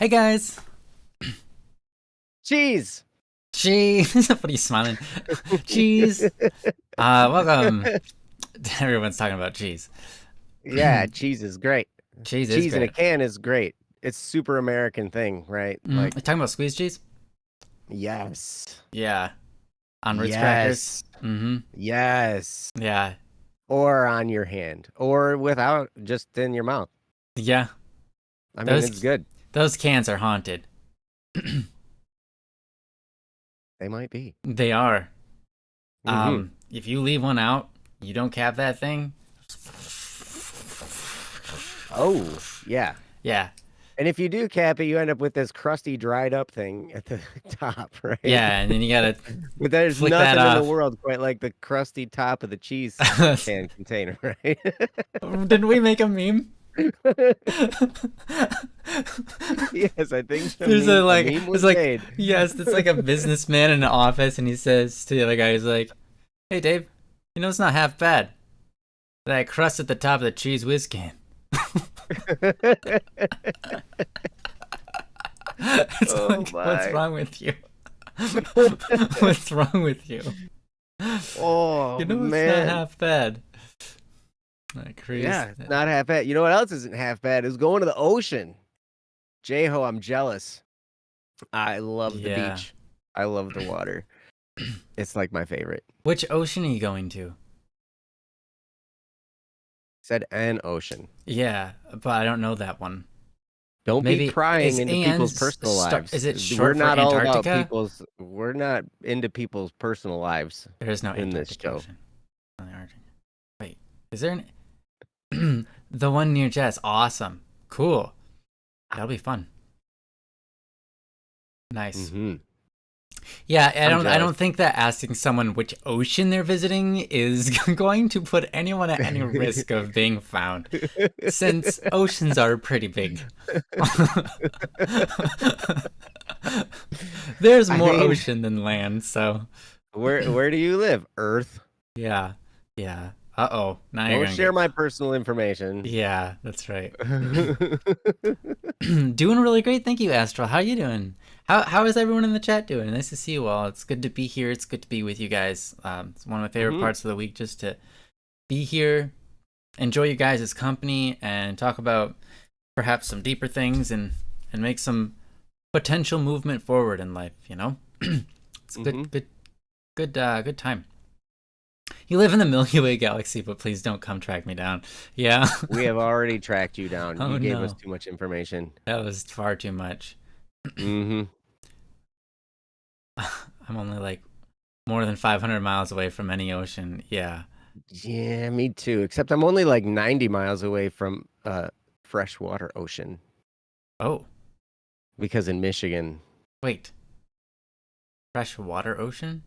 Hey guys. Cheese. Cheese. What are you smiling? Cheese. Welcome. Everyone's talking about cheese. Yeah, cheese is great. Cheese is Cheese in a great. can is great. It's super American thing, right? Like, You talking about squeeze cheese? yes. Yeah. On Ritz crackers? Yes. Mm-hmm. Yes. Yeah. Or on your hand. Or without, just in your mouth. Yeah. I mean, it's Those good. those cans are haunted. They might be. They are. Mm-hmm. If you leave one out, you don't cap that thing. Oh, yeah. Yeah. And if you do cap it, you end up with this crusty, dried up thing at the top, right? Yeah, and then you gotta But there's flick that nothing in the off. world quite like the crusty top of the cheese can container, right? Didn't we make a meme? Yes, I think There's a meme it's was like, made. yes, it's like a businessman in an office, and he says to the other guy, he's like, "Hey, Dave, you know it's not half bad. That crust at the top of the cheese whiz can." It's Oh like, what's my. wrong with you? What's wrong with you? Oh You know it's not man. half bad. Like crazy. Yeah, it's not half bad. You know what else isn't half bad? Is going to the ocean. J-Ho, I'm jealous. I love the Yeah. beach. I love the water. It's like my favorite. Which ocean are you going to? Said an ocean. Yeah, but I don't know that one. Don't be Maybe prying is into and people's personal lives. is it We're short for not all about Antarctica? we're not into people's personal lives There is no in this Antarctic show. Ocean. Only Arctic. Wait, is there an the one near Jess? Awesome, cool. That'll be fun. Nice. Mm-hmm. Yeah, I'm I jealous. don't think that asking someone which ocean they're visiting is going to put anyone at any risk of being found, since oceans are pretty big. There's I more mean, ocean than land, so where do you live? Earth. yeah, yeah. Uh-oh, now you're Don't gonna share get. my personal information. Yeah, that's right. Doing really great, thank you, Astral. How you doing? How is everyone in the chat doing? Nice to see you all. It's good to be here. It's good to be with you guys. It's one of my favorite Hmm. parts of the week, just to be here, enjoy you guys' company, and talk about perhaps some deeper things and make some potential movement forward in life. You know, it's a Hmm. good time. You live in the Milky Way galaxy, but please don't come track me down. Yeah. We have already tracked you down. Oh You gave us no, too much information. that was far too much. Hmm. I'm only like more than 500 miles away from any ocean. Yeah. Yeah, me too. Except I'm only like 90 miles away from freshwater ocean Oh, because in Michigan, wait. Freshwater ocean?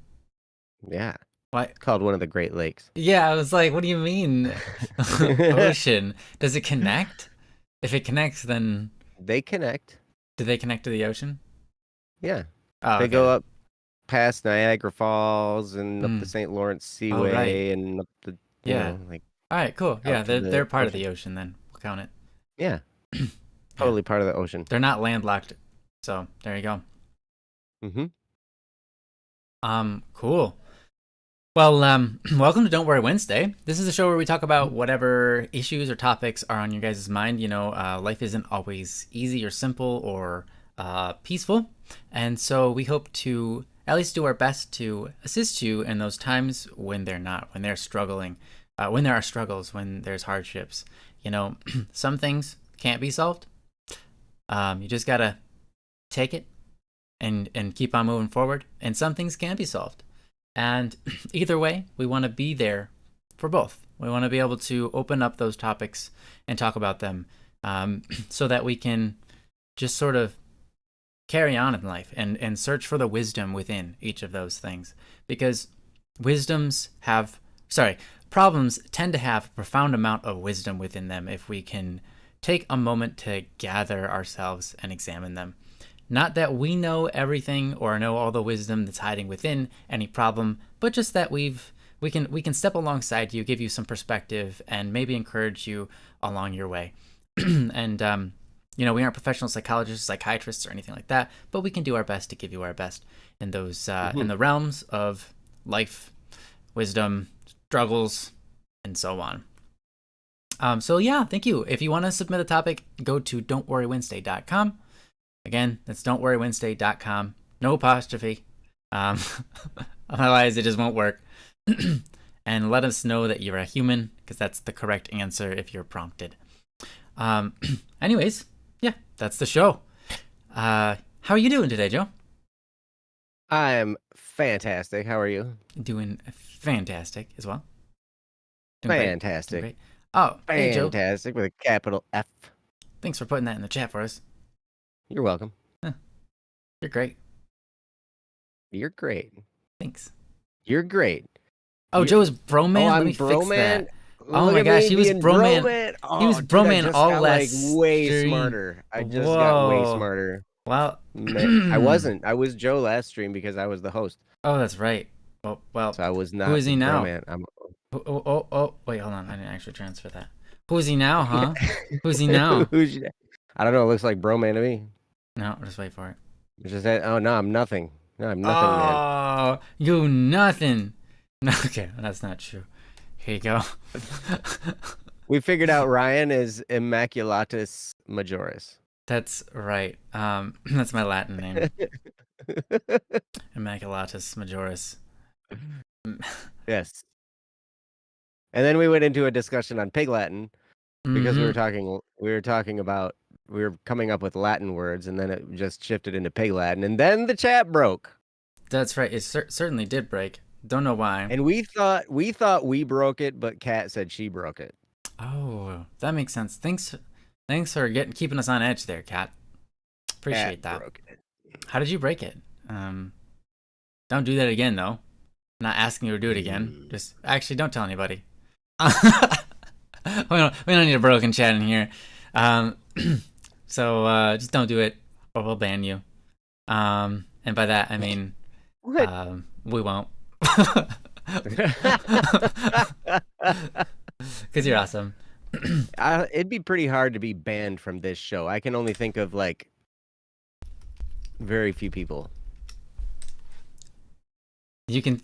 yeah, Why? it's called one of the Great Lakes. Yeah, I was like, what do you mean? Ocean. Does it connect? If it connects, then They connect. do they connect to the ocean? Yeah. Oh, They go okay. up past Niagara Falls and up the Mm. St. Lawrence Oh, right. Seaway and up the, Yeah. like All right, cool. out Yeah, to they're the part of ocean. the ocean then. We'll count it. Yeah, Yeah. totally part of the ocean. They're not landlocked. So, there you go. Hmm. Cool. Well, welcome to Don't Worry Wednesday. This is a show where we talk about whatever issues or topics are on your guys' mind. You know, life isn't always easy or simple or peaceful. And so we hope to at least do our best to assist you in those times when they're not, when they're struggling, when there are struggles, when there's hardships. You know, some things can't be solved. You just got to take it and keep on moving forward. And some things can be solved. And either way, we want to be there for both. We want to be able to open up those topics and talk about them, so that we can just sort of carry on in life and search for the wisdom within each of those things. Because problems tend to have a profound amount of wisdom within them if we can take a moment to gather ourselves and examine them. Not that we know everything or know all the wisdom that's hiding within any problem, but just that we can step alongside you, give you some perspective, and maybe encourage you along your way. And You know, we aren't professional psychologists, psychiatrists, or anything like that, but we can do our best to give you our best in those in the realms of life, wisdom, struggles, and so on. So yeah, thank you. If you want to submit a topic, go to don'tworrywednesday.com. Again, that's don'tworrywednesday.com. No apostrophe. Otherwise, it just won't work. And let us know that you're a human, because that's the correct answer if you're prompted. Anyways, yeah, that's the show. How are you doing today, Joe? I'm fantastic. How are you? Doing fantastic as well. Doing Fantastic. Great. Oh, hey, Joe. Fantastic with a capital F. Thanks for putting that in the chat for us. You're welcome. You're great. You're great. Thanks. You're great. Oh, Joe is Broman? Oh, Let I'm me fix that. Broman. Oh Look my at gosh, me he was being Broman. Oh, He was dude, Broman I just all got, last like, way stream. smarter. I just got way smarter. Well, I wasn't. I was Joe last stream because I was the host. Oh, that's right. Well, So I was not. who is he now? Broman. I'm... Oh, wait, hold on. I didn't actually transfer that. Who is he now, huh? Who's he now? I don't know. It looks like Broman to me. No, just wait for it. Just oh no, I'm nothing. No, I'm nothing, man. Oh, you nothing. No, okay, that's not true. Here you go. We figured out Ryan is Immaculatus Majoris. That's right. That's my Latin name. Immaculatus Majoris. Yes. And then we went into a discussion on Pig Latin because we were talking about we were coming up with Latin words, and then it just shifted into Pig Latin, and then the chat broke. That's right. It certainly did break. Don't know why. And we thought we broke it, but Kat said she broke it. Oh, that makes sense. Thanks for keeping us on edge there, Kat. Appreciate that. Broke it. How did you break it? Don't do that again, though. I'm not asking you to do it again. Just actually don't tell anybody. we don't need a broken chat in here. So just don't do it, or we'll ban you. And by that I mean we won't. Because you're awesome. It'd be pretty hard to be banned from this show. I can only think of like very few people. You can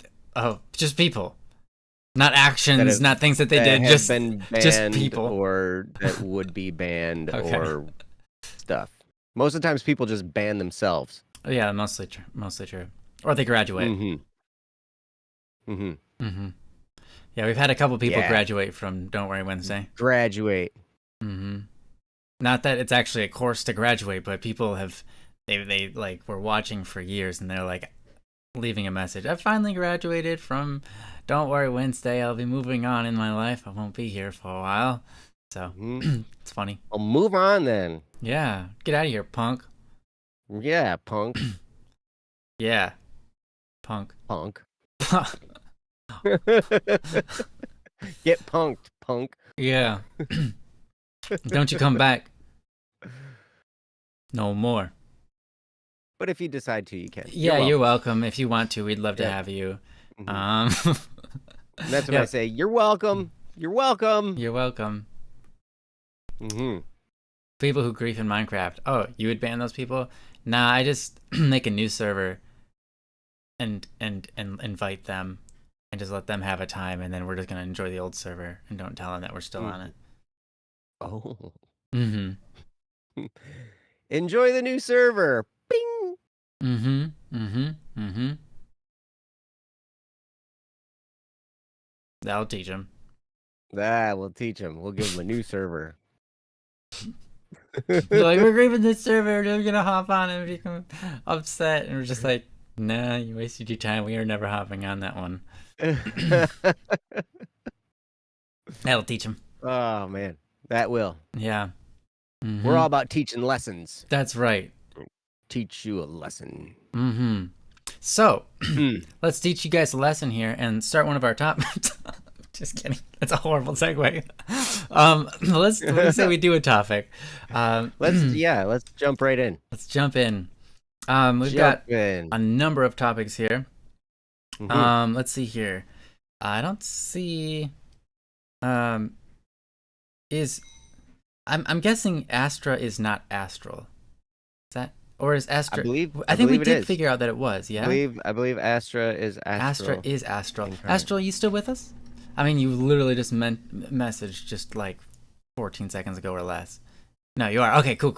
just people, not actions, not things that they did. Just been banned, just people, or that would be banned, or stuff. Most of the times, people just ban themselves. Yeah, mostly true. Or they graduate. Yeah, we've had a couple people graduate from Don't Worry Wednesday. Graduate. Not that it's actually a course to graduate, but people have they like were watching for years, and they're like leaving a message. I finally graduated from Don't Worry Wednesday. I'll be moving on in my life. I won't be here for a while. So it's funny. I'll move on then. Yeah, get out of here, punk. Yeah, punk. Yeah, punk. Get punked, punk. Yeah. Don't you come back. No more. But if you decide to, you can. Yeah, you're welcome. If you want to, we'd love to have you. That's what I say. You're welcome. You're welcome. You're welcome. People who grief in Minecraft. Oh, you would ban those people? Nah, I just make a new server and invite them and just let them have a time, and then we're just gonna enjoy the old server and don't tell them that we're still on it. Oh. Enjoy the new server. Bing. That'll teach him. That will teach him. We'll give him a new server. Like, we're grieving this server. They're gonna hop on and become upset, and we're just like, nah, you wasted your time. We are never hopping on that one. That'll teach him. Oh man, that will. Yeah. We're all about teaching lessons. That's right. Teach you a lesson. So let's teach you guys a lesson here and start one of our topics. Just kidding. That's a horrible segue. Let's say we do a topic. Let's jump right in. Let's jump in. We've got a number of topics here. Let's see here. I don't see. I'm guessing Astra is not astral. Is that, or is Astra? I I think we believe it did is. figure out that it was. Yeah. I believe Astra is Astra astral is astral. incarnate. Astral, you still with us? I mean, you literally just messaged just like 14 seconds ago or less. No, you are. Okay, cool.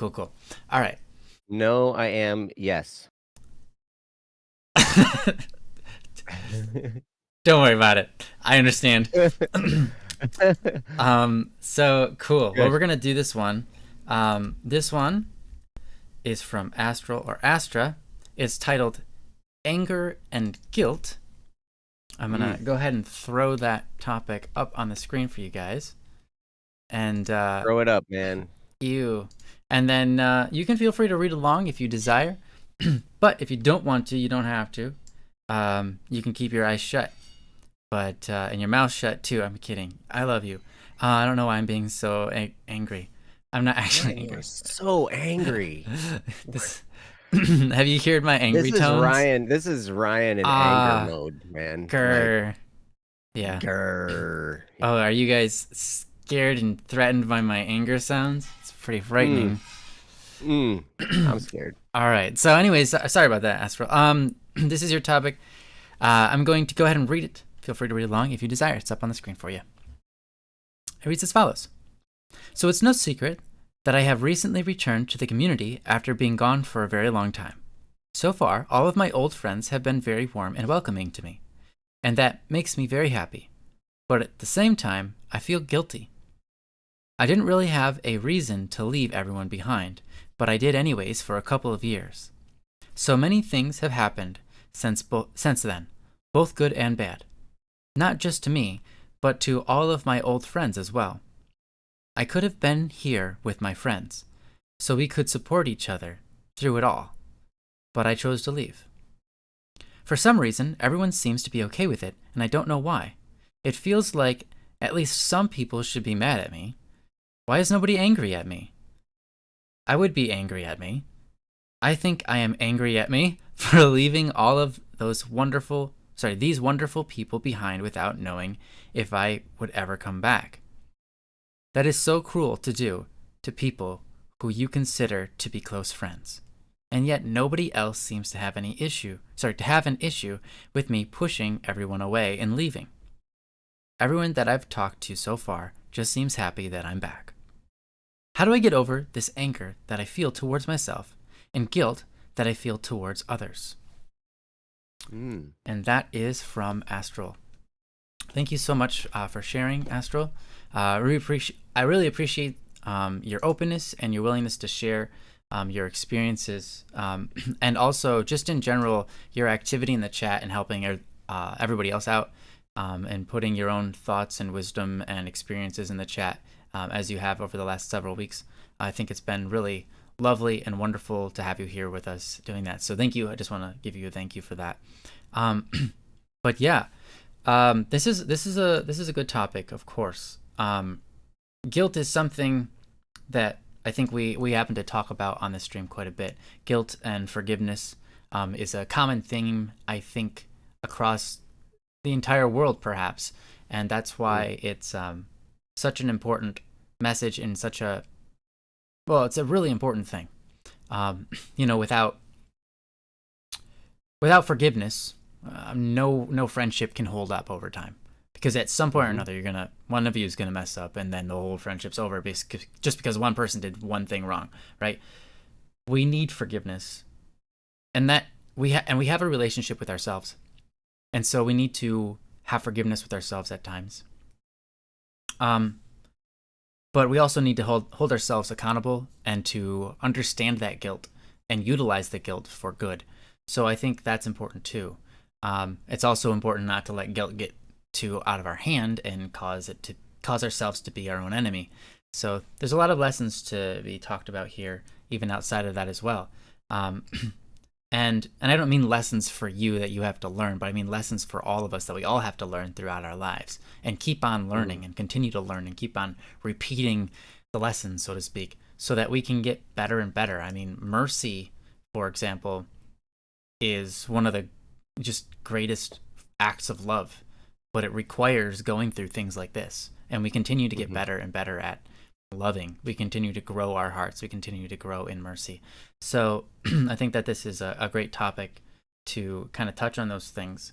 All right. No, I am. Yes. Don't worry about it. I understand. So cool. Well, Good. we're gonna do this one. This one is from Astral or Astra. It's titled Anger and Guilt. I'm gonna go ahead and throw that topic up on the screen for you guys. And Throw it up, man. And then you can feel free to read along if you desire. But if you don't want to, you don't have to. You can keep your eyes shut. But and your mouth shut too. I'm kidding. I love you. I don't know why I'm being so angry. I'm not actually angry. You're so angry. Have you heard my angry tones? This is Ryan in anger mode, man. Grr. Like, yeah. Grr. Oh, are you guys scared and threatened by my anger sounds? It's pretty frightening. I'm scared. All right. So, anyways, sorry about that, Astral. This is your topic. I'm going to go ahead and read it. Feel free to read along if you desire. It's up on the screen for you. It reads as follows. So it's no secret that I have recently returned to the community after being gone for a very long time. So far, all of my old friends have been very warm and welcoming to me, and that makes me very happy. But at the same time, I feel guilty. I didn't really have a reason to leave everyone behind, but I did anyways for a couple of years. So many things have happened since then, both good and bad. Not just to me, but to all of my old friends as well. I could have been here with my friends, so we could support each other through it all, but I chose to leave. For some reason, everyone seems to be okay with it, and I don't know why. It feels like at least some people should be mad at me. Why is nobody angry at me? I would be angry at me. I think I am angry at me for leaving all of these wonderful people behind without knowing if I would ever come back. That is so cruel to do to people who you consider to be close friends. And yet nobody else seems to have an issue with me pushing everyone away and leaving. Everyone that I've talked to so far just seems happy that I'm back. How do I get over this anger that I feel towards myself and guilt that I feel towards others? And that is from Astral. Thank you so much for sharing, Astral. I really appreciate your openness and your willingness to share your experiences, and also just in general your activity in the chat and helping everybody else out, and putting your own thoughts and wisdom and experiences in the chat, as you have over the last several weeks. I think it's been really lovely and wonderful to have you here with us doing that. So thank you. I just want to give you a thank you for that. But yeah, this is a good topic, of course. Guilt is something that I think we happen to talk about on this stream quite a bit. Guilt and forgiveness is a common theme, I think, across the entire world, perhaps, and that's why it's such an important message and it's a really important thing. Without forgiveness, no friendship can hold up over time, because at some point or another, one of you is gonna mess up, and then the whole friendship's over just because one person did one thing wrong, right? We need forgiveness, and that we have a relationship with ourselves, and so we need to have forgiveness with ourselves at times. But we also need to hold ourselves accountable and to understand that guilt and utilize the guilt for good. So I think that's important too. It's also important not to let guilt get too out of our hand and cause ourselves to be our own enemy. So there's a lot of lessons to be talked about here, even outside of that as well. And I don't mean lessons for you that you have to learn, but I mean lessons for all of us that we all have to learn throughout our lives and keep on learning and continue to learn and keep on repeating the lessons, so to speak, so that we can get better and better. I mean, mercy, for example, is one of the just greatest acts of love, but it requires going through things like this, and we continue to get better and better at loving. We continue to grow our hearts. We continue to grow in mercy. So I think that this is a great topic to kind of touch on those things.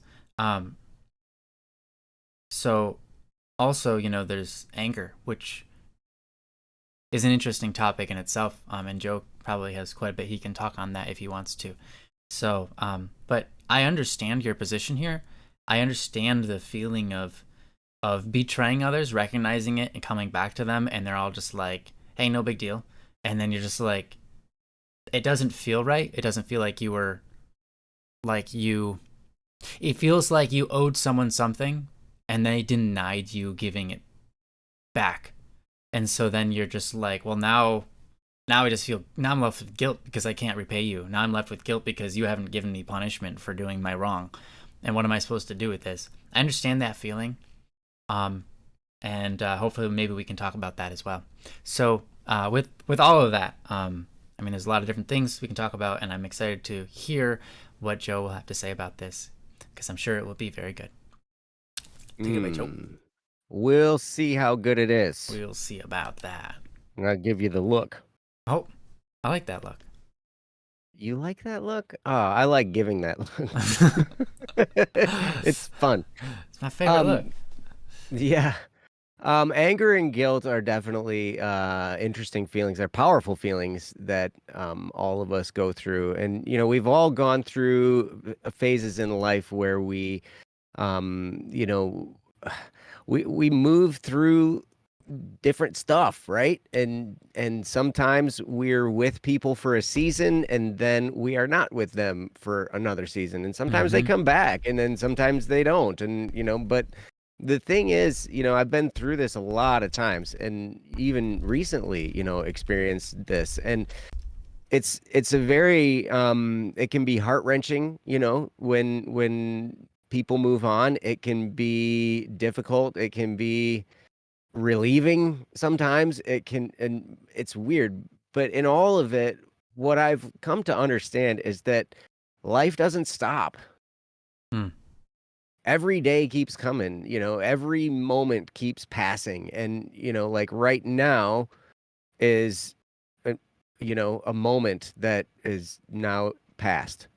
So also, there's anger, which is an interesting topic in itself. And Joe probably has quite a bit he can talk on that if he wants to. So, but I understand your position here. I understand the feeling of betraying others, recognizing it, and coming back to them, and they're all just like, "Hey, no big deal," and then you're just like, it doesn't feel right. It doesn't feel like you were, like you. It feels like you owed someone something, and they denied you giving it back, and so then you're just like, well, now I just feel, now I'm left with guilt because I can't repay you. Now I'm left with guilt because you haven't given me punishment for doing my wrong. And what am I supposed to do with this? I understand that feeling. And hopefully maybe we can talk about that as well. So with all of that, I mean, there's a lot of different things we can talk about, and I'm excited to hear what Joe will have to say about this, because I'm sure it will be very good. Take it away, Joe. We'll see how good it is. We'll see about that. I'll give you the look. Oh, I like that look. You like that look? Oh, I like giving that look. It's fun. It's my favorite look. Yeah. Anger and guilt are definitely interesting feelings. They're powerful feelings that all of us go through. And, we've all gone through phases in life where we move through different stuff, right? And sometimes we're with people for a season, and then we are not with them for another season. And sometimes they come back, and then sometimes they don't. And but the thing is, I've been through this a lot of times, and even recently, experienced this. And it's a very it can be heart-wrenching, when people move on. It can be difficult. It can be relieving sometimes. And it's weird, but in all of it, what I've come to understand is that life doesn't stop. Every day keeps coming, every moment keeps passing. And like right now is a moment that is now past.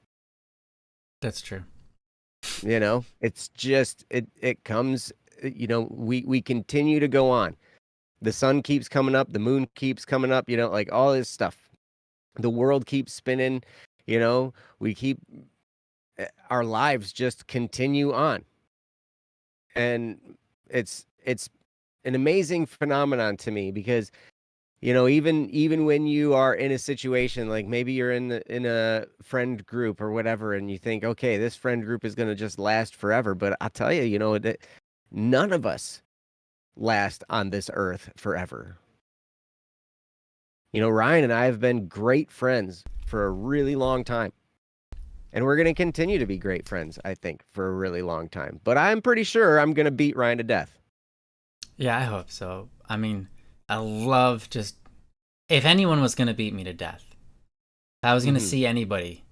That's true. It's just it comes. We continue to go on. The sun keeps coming up, the moon keeps coming up, like all this stuff. The world keeps spinning, we keep, our lives just continue on. And it's an amazing phenomenon to me, because even when you are in a situation, like maybe you're in a friend group or whatever, and you think, okay, this friend group is going to just last forever, but I'll tell you, that none of us last on this earth forever. Ryan and I have been great friends for a really long time. And we're going to continue to be great friends, I think, for a really long time. But I'm pretty sure I'm going to beat Ryan to death. Yeah, I hope so. I mean, I love just, if anyone was going to beat me to death, if I was going to see anybody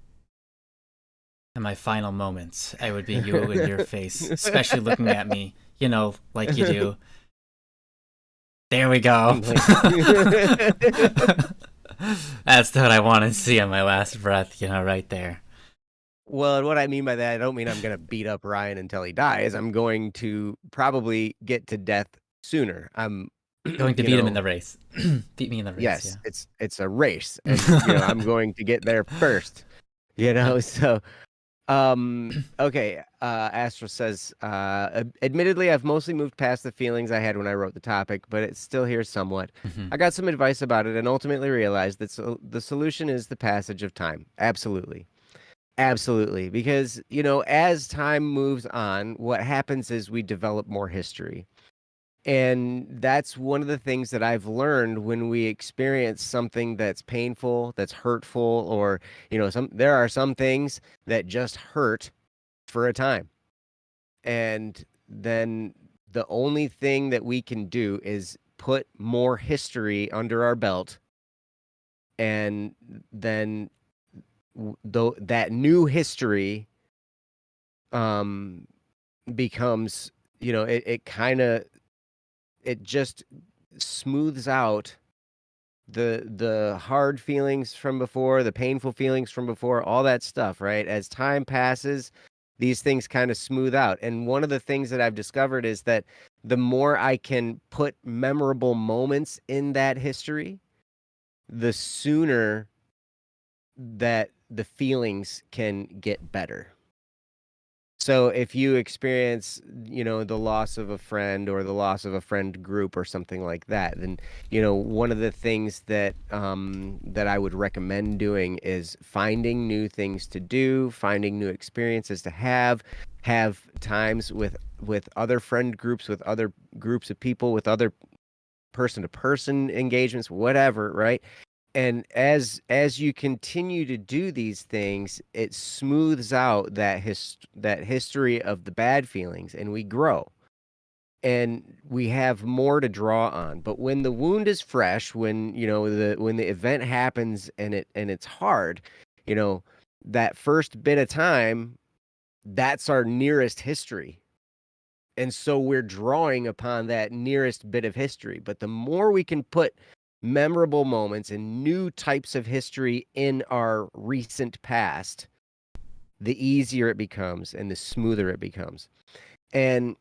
in my final moments, it would be you in your face, especially looking at me, like you do. There we go. That's what I want to see on my last breath, right there. Well, and what I mean by that, I don't mean I'm going to beat up Ryan until he dies. I'm going to probably get to death sooner. I'm going to beat him in the race. Beat me in the race. Yes, yeah. It's a race, and I'm going to get there first. So okay. Astro says, admittedly, I've mostly moved past the feelings I had when I wrote the topic, but it's still here somewhat. I got some advice about it and ultimately realized that the solution is the passage of time. Absolutely. Absolutely. Because, as time moves on, what happens is we develop more history. And that's one of the things that I've learned when we experience something that's painful, that's hurtful, or, there are some things that just hurt for a time. And then the only thing that we can do is put more history under our belt. And then that new history becomes, it just smooths out the hard feelings from before, the painful feelings from before, all that stuff, right? As time passes, these things kind of smooth out. And one of the things that I've discovered is that the more I can put memorable moments in that history, the sooner that the feelings can get better. So if you experience, the loss of a friend or the loss of a friend group or something like that, then, one of the things that I would recommend doing is finding new things to do, finding new experiences to have times with other friend groups, with other groups of people, with other person-to-person engagements, whatever, right? And as you continue to do these things, it smooths out that history of the bad feelings, and we grow and we have more to draw on. But when the wound is fresh, when the event happens and it's hard, you know that first bit of time, that's our nearest history. And so we're drawing upon that nearest bit of history. But the more we can put memorable moments and new types of history in our recent past, the easier it becomes and the smoother it becomes. And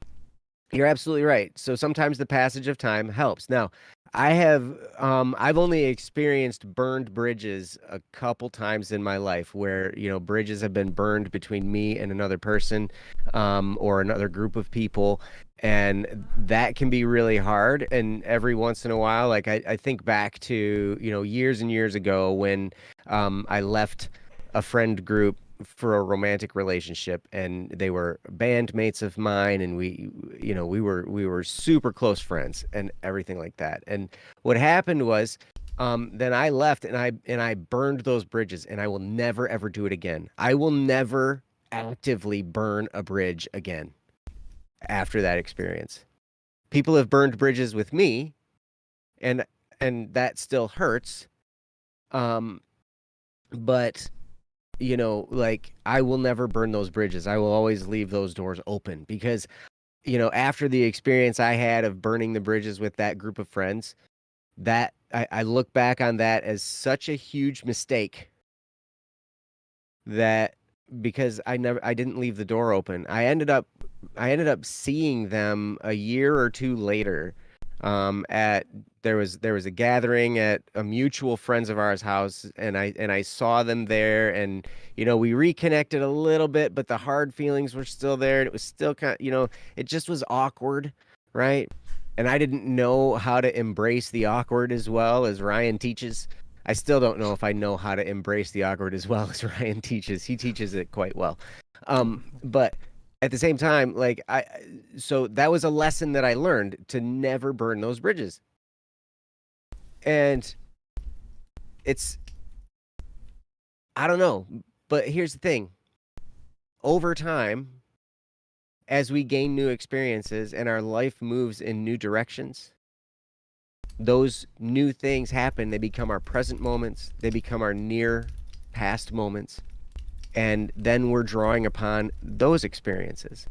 you're absolutely right. So sometimes the passage of time helps. Now, I've only experienced burned bridges a couple times in my life where, bridges have been burned between me and another person, or another group of people. And that can be really hard. And every once in a while, like I think back to, years and years ago when, I left a friend group for a romantic relationship, and they were bandmates of mine, and we were super close friends and everything like that. And what happened was, then I left, and I burned those bridges, and I will never ever do it again. I will never actively burn a bridge again after that experience. People have burned bridges with me, and that still hurts. Um, but like, I will never burn those bridges. I will always leave those doors open because, after the experience I had of burning the bridges with that group of friends, that I look back on that as such a huge mistake, that because I didn't leave the door open. I ended up seeing them a year or two later, at there was a gathering at a mutual friends of ours house, and I saw them there, and we reconnected a little bit, but the hard feelings were still there, and it was still it just was awkward, right? And I didn't know how to embrace the awkward as well as Ryan teaches. I still don't know if I know how to embrace the awkward as well as Ryan teaches. He teaches it quite well. But at the same time, like, so that was a lesson that I learned, to never burn those bridges. And it's, I don't know, but here's the thing. Over time, as we gain new experiences and our life moves in new directions, those new things happen. They become our present moments. They become our near past moments. And then we're drawing upon those experiences.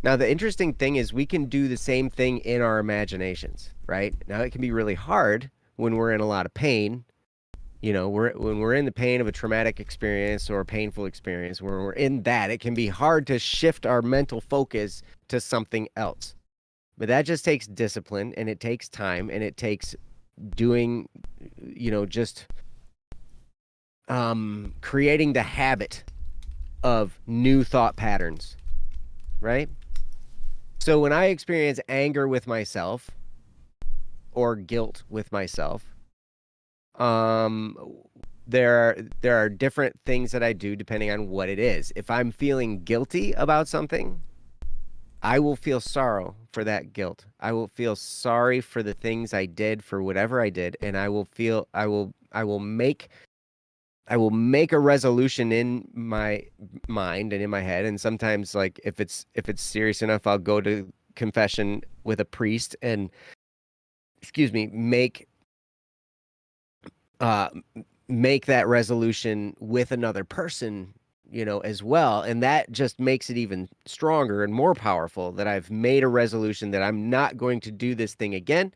Now, the interesting thing is we can do the same thing in our imaginations, right? Now, it can be really hard when we're in a lot of pain. When we're in the pain of a traumatic experience or a painful experience, when we're in that, it can be hard to shift our mental focus to something else. But that just takes discipline, and it takes time, and it takes doing, just creating the habit of new thought patterns, right? So when I experience anger with myself or guilt with myself, there are different things that I do depending on what it is. If I'm feeling guilty about something, I will feel sorrow for that guilt. I will feel sorry for the things I did, for whatever I did, and I will make a resolution in my mind and in my head. And sometimes, like, if it's serious enough, I'll go to confession with a priest and, excuse me, make that resolution with another person, as well. And that just makes it even stronger and more powerful, that I've made a resolution that I'm not going to do this thing again.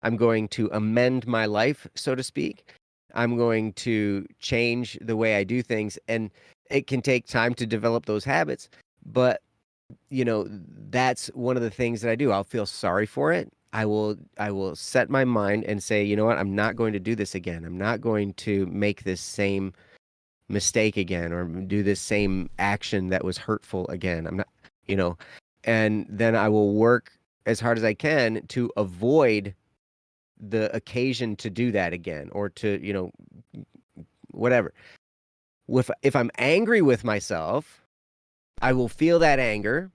I'm going to amend my life, so to speak. I'm going to change the way I do things. And it can take time to develop those habits. But, that's one of the things that I do. I'll feel sorry for it. I will set my mind and say, you know what? I'm not going to do this again. I'm not going to make this same mistake again or do this same action that was hurtful again. I'm not, and then I will work as hard as I can to avoid the occasion to do that again or to, whatever. If I'm angry with myself, I will feel that anger.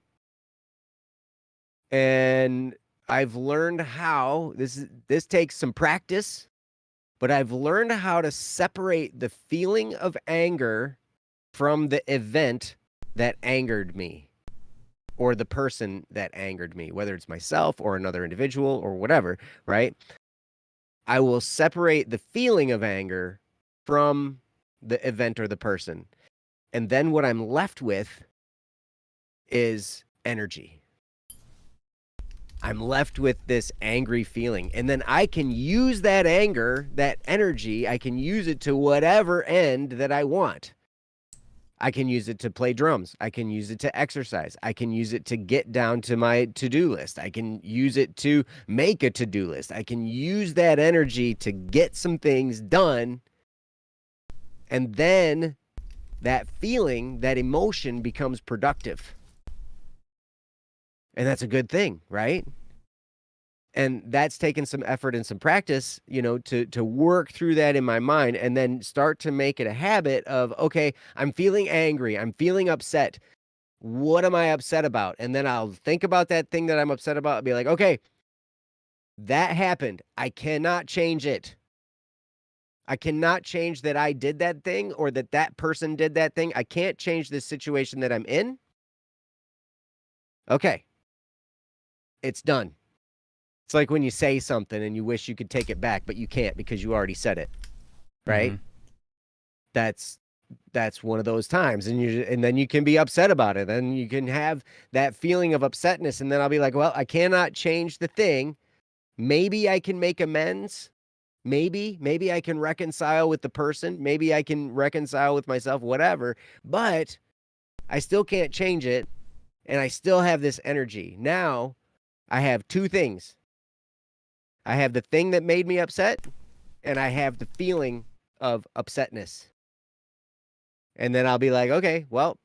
And I've learned how this takes some practice, but I've learned how to separate the feeling of anger from the event that angered me or the person that angered me, whether it's myself or another individual or whatever, right? I will separate the feeling of anger from the event or the person. And then what I'm left with is energy. I'm left with this angry feeling. And then I can use that anger, that energy, I can use it to whatever end that I want. I can use it to play drums. I can use it to exercise. I can use it to get down to my to-do list. I can use it to make a to-do list. I can use that energy to get some things done. And then that feeling, that emotion becomes productive. And that's a good thing, right? And that's taken some effort and some practice, to work through that in my mind and then start to make it a habit of, okay, I'm feeling angry. I'm feeling upset. What am I upset about? And then I'll think about that thing that I'm upset about and be like, okay, that happened. I cannot change it. I cannot change that I did that thing or that person did that thing. I can't change this situation that I'm in. Okay. It's done. It's like when you say something and you wish you could take it back, but you can't because you already said it, right? Mm-hmm. That's one of those times, and then you can be upset about it. Then you can have that feeling of upsetness, and then I'll be like, well, I cannot change the thing. Maybe I can make amends. Maybe I can reconcile with the person. Maybe I can reconcile with myself, whatever. But I still can't change it, and I still have this energy. Now I have two things. I have the thing that made me upset, and I have the feeling of upsetness. And then I'll be like, okay, well,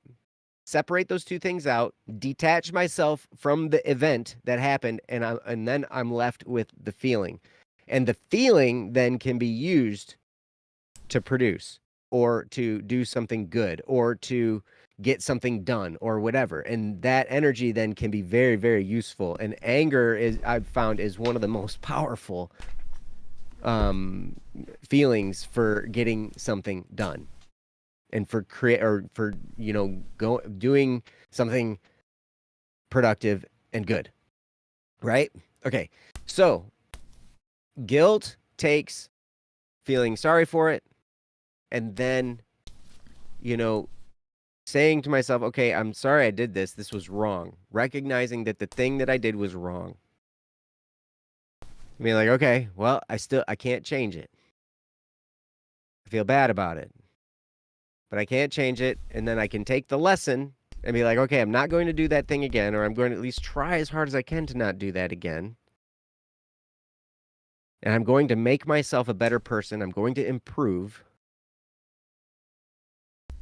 separate those two things out, detach myself from the event that happened, and then I'm left with the feeling. And the feeling then can be used to produce or to do something good or to get something done or whatever. And that energy then can be very, very useful. And anger I've found is one of the most powerful feelings for getting something done and for doing something productive and good. Right? Okay. So guilt takes feeling sorry for it and then, saying to myself, okay, I'm sorry I did this. This was wrong. Recognizing that the thing that I did was wrong. I mean, like, okay, well, I can't change it. I feel bad about it, but I can't change it. And then I can take the lesson and be like, okay, I'm not going to do that thing again, or I'm going to at least try as hard as I can to not do that again. And I'm going to make myself a better person. I'm going to improve.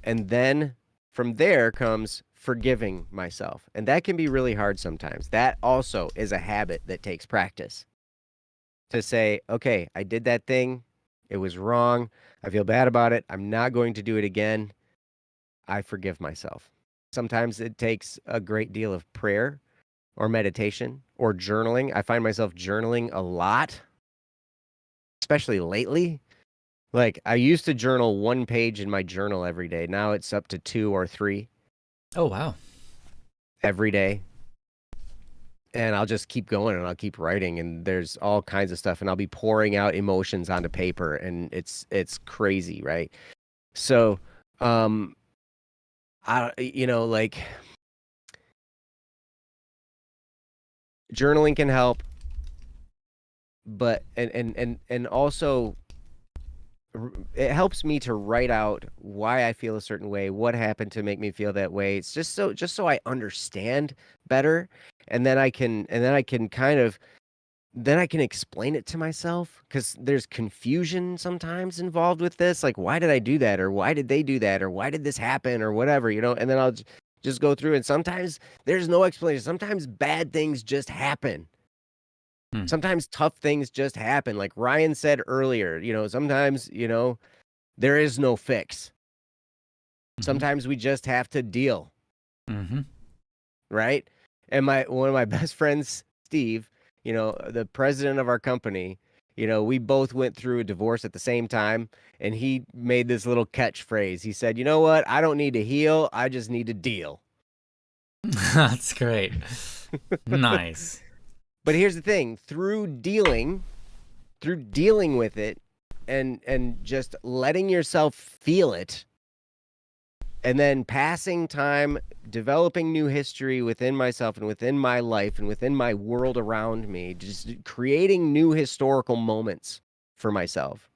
And then from there comes forgiving myself. And that can be really hard sometimes. That also is a habit that takes practice. To say, okay, I did that thing. It was wrong. I feel bad about it. I'm not going to do it again. I forgive myself. Sometimes it takes a great deal of prayer or meditation or journaling. I find myself journaling a lot, especially lately. Like, I used to journal 1 page in my journal every day. Now it's up to 2 or 3. Oh, wow. Every day. And I'll just keep going and I'll keep writing, and there's all kinds of stuff, and I'll be pouring out emotions onto paper, and it's crazy, right? So, like, journaling can help, but and also it helps me to write out why I feel a certain way, what happened to make me feel that way. It's just so I understand better, and then I can kind of then I can explain it to myself because there's confusion sometimes involved with this. Like, why did I do that? Or why did they do that? Or why did this happen? Or whatever, and then I'll just go through. And sometimes there's no explanation. Sometimes bad things just happen. Sometimes tough things just happen. Like Ryan said earlier, sometimes, there is no fix. Sometimes we just have to deal. Right? And one of my best friends, Steve, the president of our company, we both went through a divorce at the same time, and he made this little catchphrase. He said, "You know what? I don't need to heal. I just need to deal." That's great. Nice. But here's the thing, through dealing with it and just letting yourself feel it, and then passing time, developing new history within myself and within my life and within my world around me, just creating new historical moments for myself.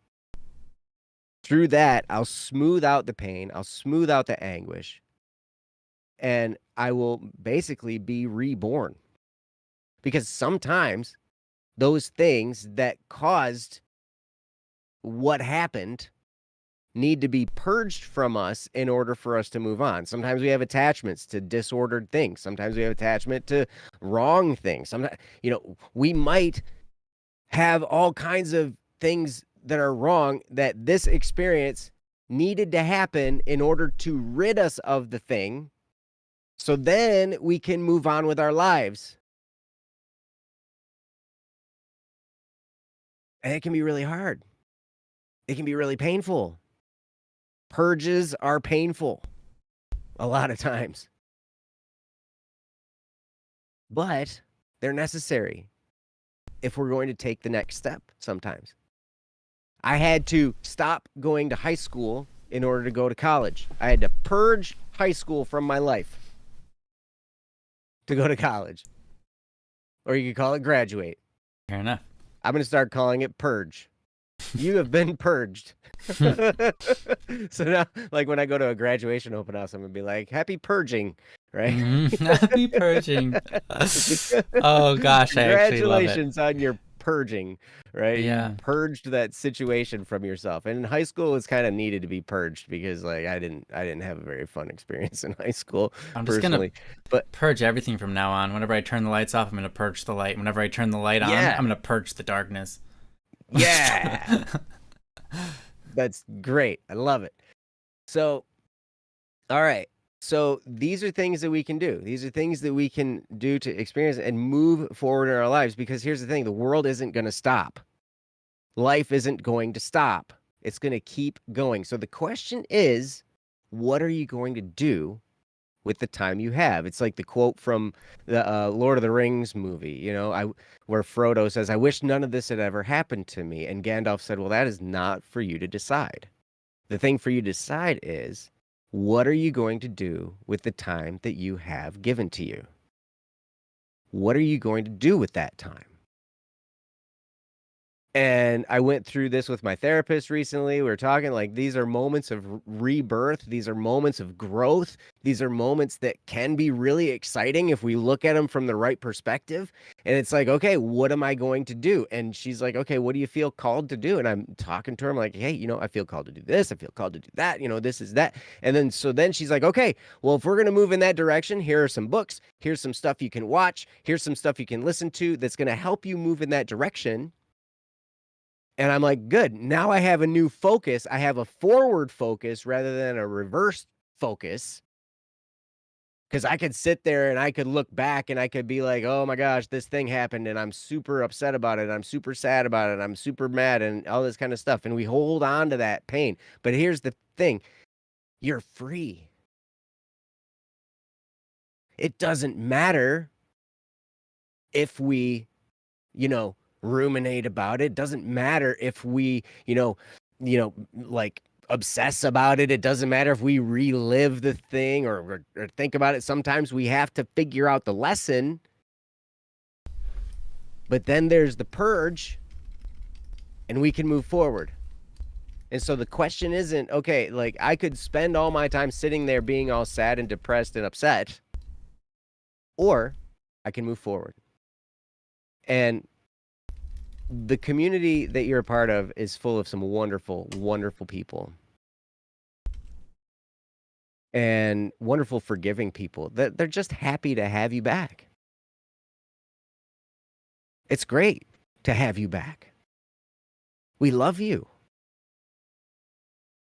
Through that, I'll smooth out the pain, I'll smooth out the anguish, and I will basically be reborn. Because sometimes those things that caused what happened need to be purged from us in order for us to move on. Sometimes we have attachments to disordered things. Sometimes we have attachment to wrong things. Sometimes, we might have all kinds of things that are wrong that this experience needed to happen in order to rid us of the thing. So then we can move on with our lives. And it can be really hard. It can be really painful. Purges are painful a lot of times, but they're necessary if we're going to take the next step sometimes. I had to stop going to high school in order to go to college. I had to purge high school from my life to go to college. Or you could call it graduate. Fair enough. I'm going to start calling it purge. You have been purged. So now, like when I go to a graduation open house, I'm going to be like, happy purging, right? Happy purging. Oh, gosh, I actually love it. Congratulations on your purging, right? Yeah. You purged that situation from yourself. And in high school, it was kind of needed to be purged because, like, I didn't have a very fun experience in high school. I'm just going to purge everything from now on. Whenever I turn the lights off, I'm going to purge the light. Whenever I turn the light on, I'm going to purge the darkness. Yeah. That's great. I love it. So, all right. So these are things that we can do. These are things that we can do to experience and move forward in our lives. Because here's the thing, the world isn't going to stop. Life isn't going to stop. It's going to keep going. So the question is, what are you going to do with the time you have? It's like the quote from the Lord of the Rings movie, where Frodo says, "I wish none of this had ever happened to me." And Gandalf said, "Well, that is not for you to decide. The thing for you to decide is, what are you going to do with the time that you have given to you? What are you going to do with that time?" And I went through this with my therapist recently. We were talking like these are moments of rebirth. These are moments of growth. These are moments that can be really exciting if we look at them from the right perspective. And it's like, okay, what am I going to do? And she's like, okay, what do you feel called to do? And I'm talking to her. I'm like, hey, I feel called to do this. I feel called to do that. This is that. And then she's like, okay, well, if we're going to move in that direction, here are some books. Here's some stuff you can watch. Here's some stuff you can listen to that's going to help you move in that direction. And I'm like, good. Now I have a new focus. I have a forward focus rather than a reverse focus. Because I could sit there and I could look back and I could be like, oh my gosh, this thing happened and I'm super upset about it. I'm super sad about it. I'm super mad and all this kind of stuff. And we hold on to that pain. But here's the thing. You're free. It doesn't matter if we, ruminate about it. Doesn't matter if we, like obsess about it. It doesn't matter if we relive the thing or think about it. Sometimes we have to figure out the lesson. But then there's the purge. and we can move forward. And so the question isn't, okay, like I could spend all my time sitting there being all sad and depressed and upset, or I can move forward. And the community that you're a part of is full of some wonderful, wonderful people. And wonderful, forgiving people that they're just happy to have you back. It's great to have you back. We love you.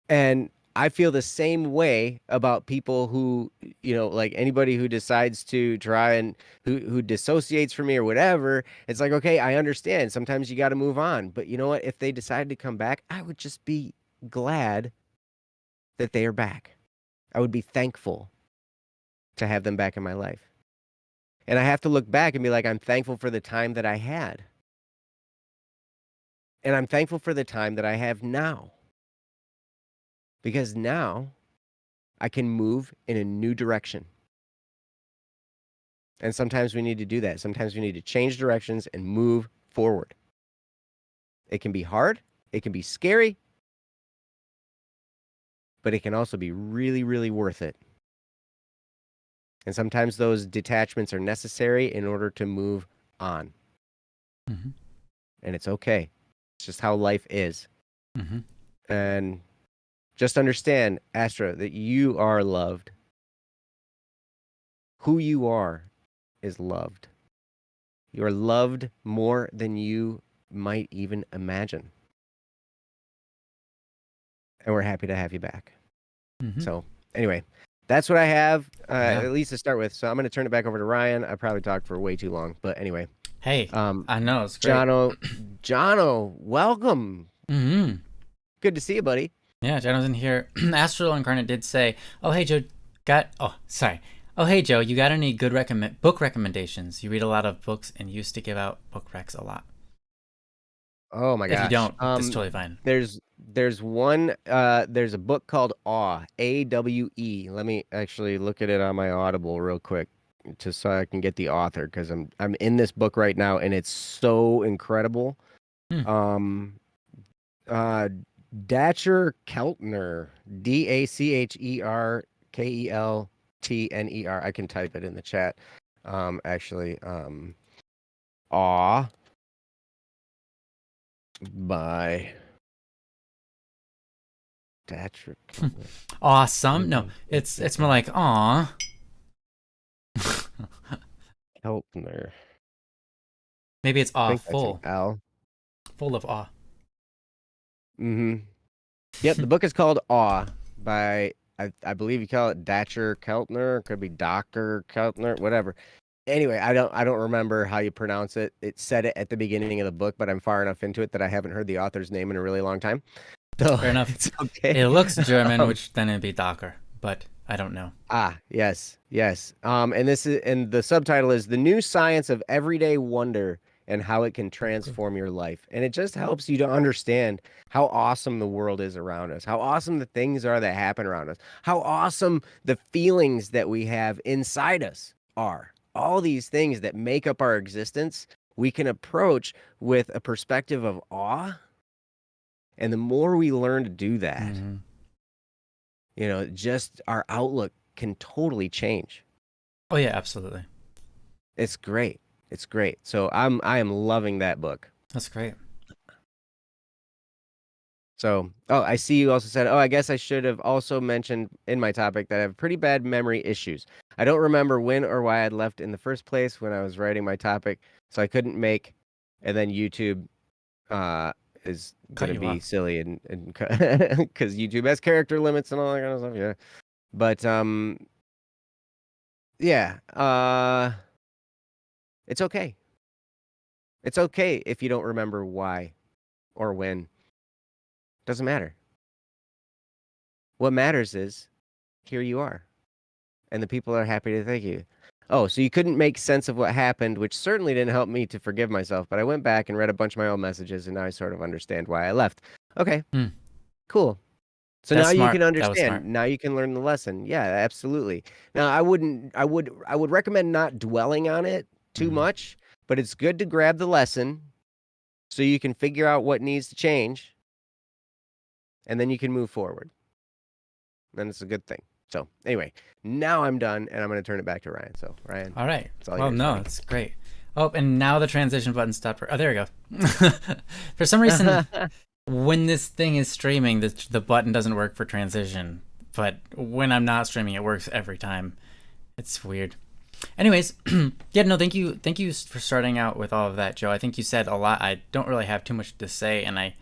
And I feel the same way about people who, like anybody who decides to try and who dissociates from me or whatever. It's like, okay, I understand. Sometimes you got to move on. But you know what? If they decided to come back, I would just be glad that they are back. I would be thankful to have them back in my life. And I have to look back and be like, I'm thankful for the time that I had. And I'm thankful for the time that I have now. Because now I can move in a new direction. And sometimes we need to do that. Sometimes we need to change directions and move forward. It can be hard. It can be scary. But it can also be really, really worth it. And sometimes those detachments are necessary in order to move on. Mm-hmm. And it's okay. It's just how life is. Mm-hmm. And just understand, Astra, that you are loved. Who you are is loved. You are loved more than you might even imagine. And we're happy to have you back. Mm-hmm. So, anyway, that's what I have, at least to start with. So I'm going to turn it back over to Ryan. I probably talked for way too long, but anyway. Hey, I know, it's great. Jono, welcome. Mm-hmm. Good to see you, buddy. Yeah, Jono's in here. Astral Incarnate did say, "Oh hey Joe, Oh hey Joe, you got any good book recommendations? You read a lot of books and used to give out book recs a lot." Oh my gosh! If you don't, it's totally fine. There's one. There's a book called Awe, AWE. Let me actually look at it on my Audible real quick, just so I can get the author, because I'm in this book right now and it's so incredible. Dacher Keltner, DACHERKELTNER. I can type it in the chat. Actually, Awe by Dacher Keltner. Awesome. No, it's more like aw. Keltner. Maybe it's awe full. L. Full of awe. Mm-hmm. Yep, the book is called Awe by, I believe you call it Dacher Keltner. Could be Docker Keltner, whatever. Anyway, I don't remember how you pronounce it. It said it at the beginning of the book, but I'm far enough into it that I haven't heard the author's name in a really long time. So fair enough. It's okay. It looks German, which then it'd be Docker, but I don't know. Yes. And the subtitle is The New Science of Everyday Wonder and How It Can Transform Your Life. And it just helps you to understand how awesome the world is around us, how awesome the things are that happen around us, how awesome the feelings that we have inside us are. All these things that make up our existence, we can approach with a perspective of awe. And the more we learn to do that, just our outlook can totally change. Oh yeah, absolutely. It's great. It's great. So I am loving that book. That's great. So, I see you also said, I guess I should have also mentioned in my topic that I have pretty bad memory issues. I don't remember when or why I'd left in the first place when I was writing my topic, so I couldn't make, and then YouTube is going to be silly and because YouTube has character limits and all that kind of stuff. Yeah. But, yeah, it's okay. It's okay if you don't remember why or when. Doesn't matter. What matters is here you are. And the people are happy to thank you. Oh, so you couldn't make sense of what happened, which certainly didn't help me to forgive myself. But I went back and read a bunch of my own messages, and now I sort of understand why I left. Okay, cool. So That's now smart. You can understand. Now you can learn the lesson. Yeah, absolutely. Now I would recommend not dwelling on it too much, but it's good to grab the lesson so you can figure out what needs to change, and then you can move forward. Then it's a good thing. So anyway, now I'm done, and I'm going to turn it back to Ryan. So Ryan, All right. it's all Well, yours, no, buddy. it's great. Oh, and now the transition button stopped. Oh, there we go. For some reason, when this thing is streaming, the button doesn't work for transition. But when I'm not streaming, it works every time. It's weird. Anyways, yeah, no, thank you for starting out with all of that, Joe. I think you said a lot. I don't really have too much to say, and I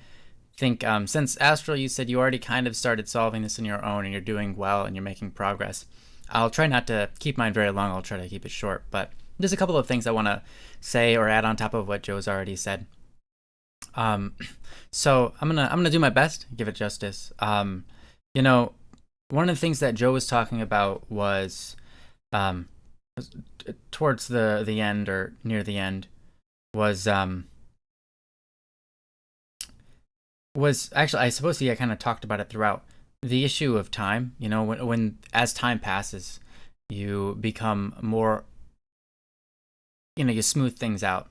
think since Astral, you said you already kind of started solving this on your own, and you're doing well, and you're making progress. I'll try not to keep mine very long. I'll try to keep it short, but there's a couple of things I want to say or add on top of what Joe's already said. So I'm gonna do my best, give it justice. You know, one of the things that Joe was talking about was towards the end or near the end was actually, I suppose he kind of talked about it throughout, the issue of time. You know, when as time passes, you become more, you smooth things out.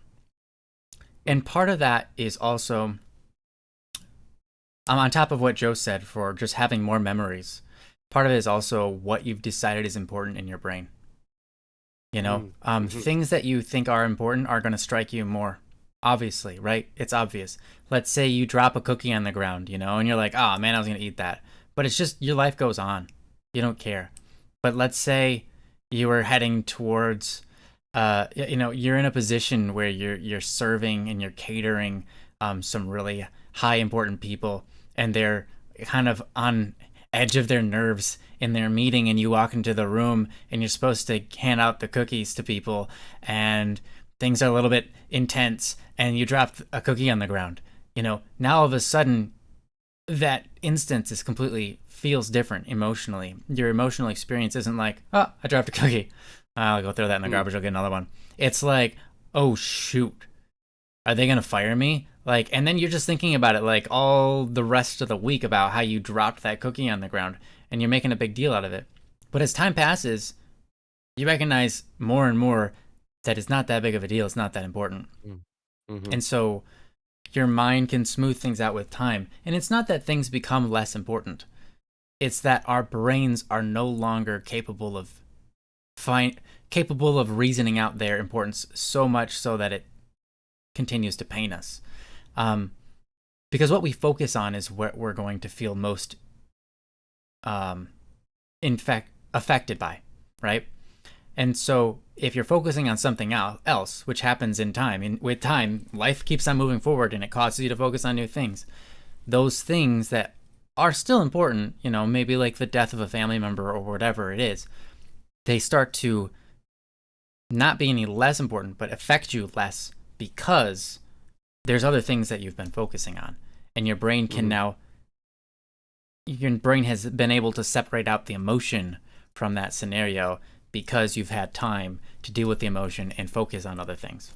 And part of that is also, on top of what Joe said, for just having more memories, part of it is also what you've decided is important in your brain. Things that you think are important are going to strike you more. Obviously, right? It's obvious. Let's say you drop a cookie on the ground, and you're like, oh man, I was going to eat that. But it's just, your life goes on. You don't care. But let's say you were heading towards, you're in a position where you're serving and you're catering some really high important people, and they're kind of on edge of their nerves in their meeting, and you walk into the room and you're supposed to hand out the cookies to people, and things are a little bit intense, and you drop a cookie on the ground. Now all of a sudden, that instance is completely feels different emotionally. Your emotional experience isn't like, oh, I dropped a cookie, I'll go throw that in the garbage, I'll get another one. It's like, oh shoot, are they gonna fire me? Like, and then you're just thinking about it like all the rest of the week about how you dropped that cookie on the ground, and you're making a big deal out of it. But as time passes, you recognize more and more that it's not that big of a deal. It's not that important. Mm-hmm. And so your mind can smooth things out with time. And it's not that things become less important. It's that our brains are no longer capable of reasoning out their importance so much so that it continues to pain us. Because what we focus on is what we're going to feel most affected by, right? And so if you're focusing on something else, which happens in time, and with time, life keeps on moving forward and it causes you to focus on new things. Those things that are still important, maybe like the death of a family member or whatever it is, they start to not be any less important, but affect you less because there's other things that you've been focusing on. And your brain can now, your brain has been able to separate out the emotion from that scenario because you've had time to deal with the emotion and focus on other things.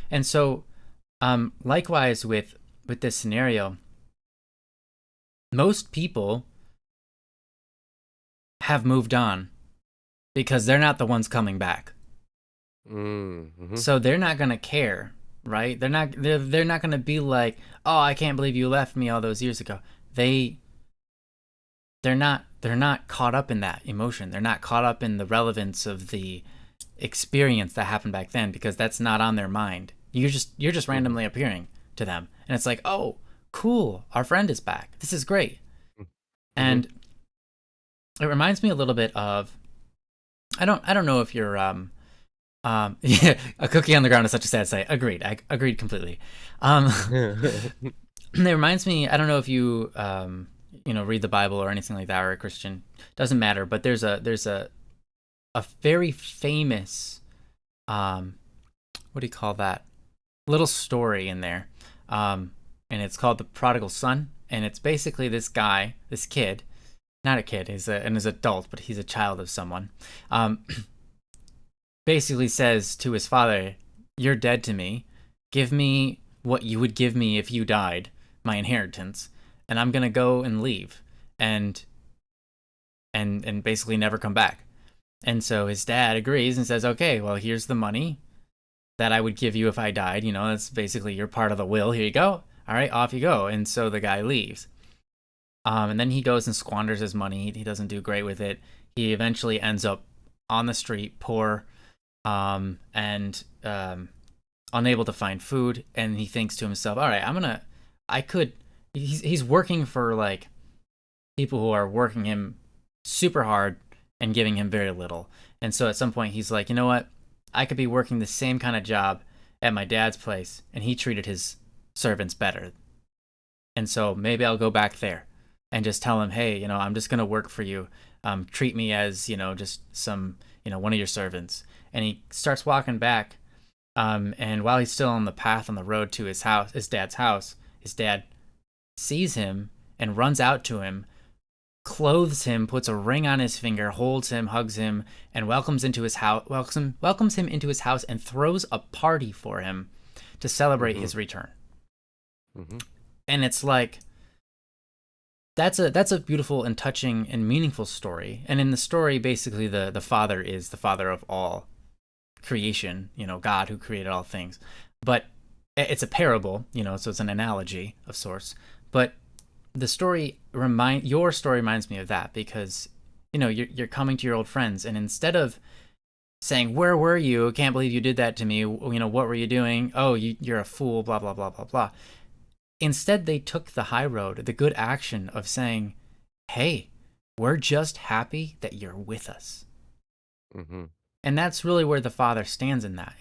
And so, likewise with this scenario, most people have moved on because they're not the ones coming back. So they're not gonna care, right? They're not gonna be like, oh, I can't believe you left me all those years ago. They're not caught up in that emotion. They're not caught up in the relevance of the experience that happened back then because that's not on their mind. You're just randomly appearing to them, and it's like, oh, cool, our friend is back. This is great. And it reminds me a little bit of, I don't know if you're yeah, a cookie on the ground is such a sad sight. Agreed. I agreed completely. It reminds me, I don't know if you read the Bible or anything like that, or a Christian, doesn't matter, but there's a very famous what do you call that, little story in there, and it's called The Prodigal Son, and it's basically this kid, not a kid, he's an adult, but he's a child of someone, basically says to his father, you're dead to me, give me what you would give me if you died, my inheritance, and I'm gonna go and leave and basically never come back. And so his dad agrees and says, okay, well, here's the money that I would give you if I died. You know, that's basically your part of the will. Here you go. All right, off you go. And so the guy leaves. And then he goes and squanders his money. He doesn't do great with it. He eventually ends up on the street, poor, and unable to find food. And he thinks to himself, all right, he's working for like people who are working him super hard and giving him very little. And so at some point he's like, you know what? I could be working the same kind of job at my dad's place, and he treated his servants better. And so maybe I'll go back there and just tell him, hey, you know, I'm just going to work for you. Treat me as, you know, just some, you know, one of your servants. And he starts walking back. And while he's still on the path on the road to his house, his dad's house, his dad sees him and runs out to him, clothes him, puts a ring on his finger, holds him, hugs him, and welcomes him into his house and throws a party for him to celebrate his return. And it's like, that's a beautiful and touching and meaningful story. And in the story, basically the father is the father of all creation, you know, God who created all things. But it's a parable, you know, so it's an analogy of sorts. But your story reminds me of that, because, you know, you're coming to your old friends, and instead of saying, where were you? I can't believe you did that to me. You know, what were you doing? Oh, you're a fool, blah, blah, blah, blah, blah. Instead, they took the high road, the good action of saying, hey, we're just happy that you're with us. And that's really where the father stands in that.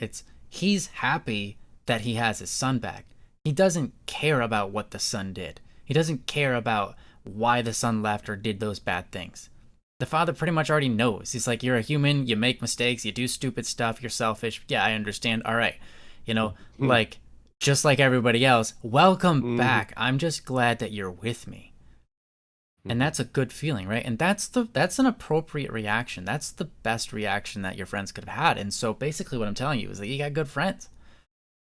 He's happy that he has his son back. He doesn't care about what the son did. He doesn't care about why the son left or did those bad things. The father pretty much already knows. He's like, you're a human, you make mistakes, you do stupid stuff, you're selfish. Yeah, I understand. All right. You know, like, just like everybody else, welcome back. I'm just glad that you're with me. And that's a good feeling, right? And that's an appropriate reaction. That's the best reaction that your friends could have had. And so basically what I'm telling you is that you got good friends.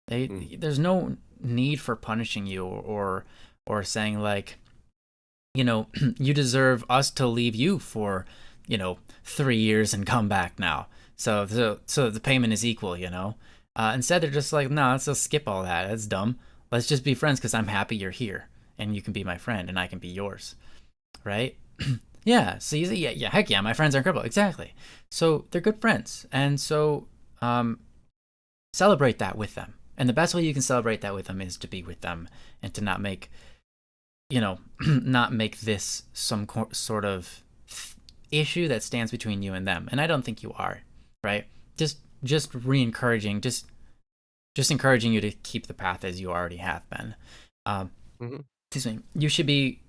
There's no need for punishing you or saying like, you know, you deserve us to leave you for, you know, 3 years and come back now. So the payment is equal, you know. Instead, they're just like, no, let's just skip all that. That's dumb. Let's just be friends because I'm happy you're here and you can be my friend and I can be yours. Right? Yeah. So yeah, heck yeah, my friends are incredible. Exactly. So they're good friends. And so celebrate that with them. And the best way you can celebrate that with them is to be with them and to not make, you know, not make this some sort of issue that stands between you and them. And I don't think you are, right? Just re-encouraging, just encouraging you to keep the path as you already have been. Excuse me. You should be,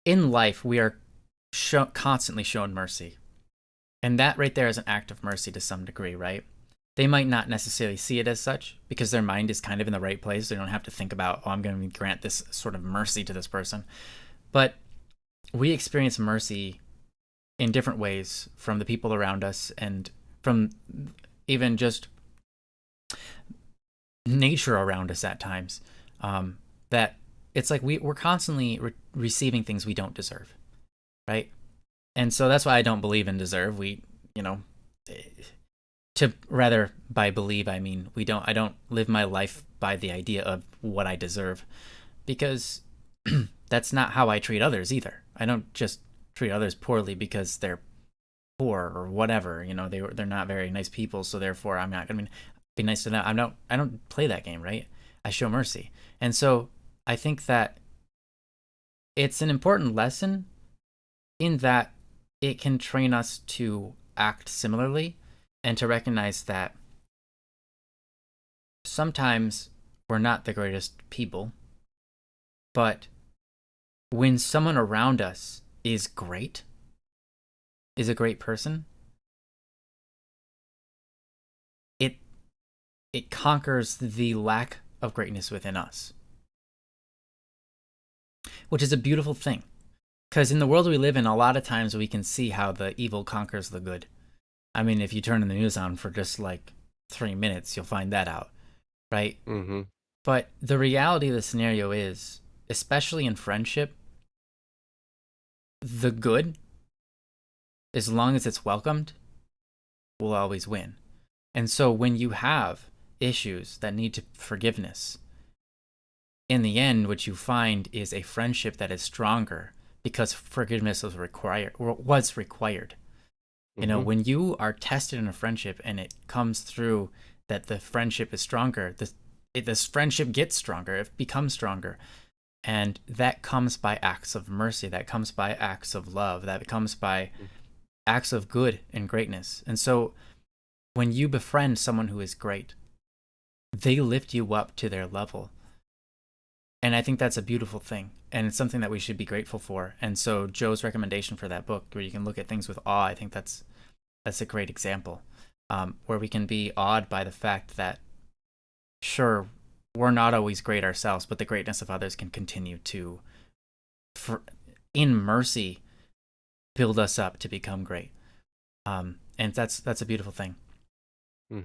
in life, we are constantly shown mercy. And that right there is an act of mercy to some degree, right? They might not necessarily see it as such because their mind is kind of in the right place. They don't have to think about, oh, I'm going to grant this sort of mercy to this person. But we experience mercy in different ways from the people around us and from even just nature around us at times. That it's like we're constantly receiving things we don't deserve, right? And so that's why I don't believe in deserve. We, you know, to rather by believe, I mean, I don't live my life by the idea of what I deserve, because that's not how I treat others either. I don't just treat others poorly because they're poor or whatever, you know, they're not very nice people, so therefore I'm not gonna be nice to them. I don't play that game, right? I show mercy. And so I think that it's an important lesson in that it can train us to act similarly and to recognize that sometimes we're not the greatest people, but when someone around us is great, is a great person, it conquers the lack of greatness within us, which is a beautiful thing. Because in the world we live in, a lot of times we can see how the evil conquers the good. I mean, if you turn the news on for just like 3 minutes, you'll find that out, right? But the reality of the scenario is, especially in friendship, the good, as long as it's welcomed, will always win. And so when you have issues that need to forgiveness, in the end, what you find is a friendship that is stronger because forgiveness was required. You know, when you are tested in a friendship and it comes through that the friendship is stronger, this friendship gets stronger, it becomes stronger. And that comes by acts of mercy, that comes by acts of love, that comes by acts of good and greatness. And so when you befriend someone who is great, they lift you up to their level. And I think that's a beautiful thing. And it's something that we should be grateful for. And so Joe's recommendation for that book, where you can look at things with awe, I think that's a great example, where we can be awed by the fact that, sure, we're not always great ourselves, but the greatness of others can continue to, in mercy, build us up to become great. And that's a beautiful thing.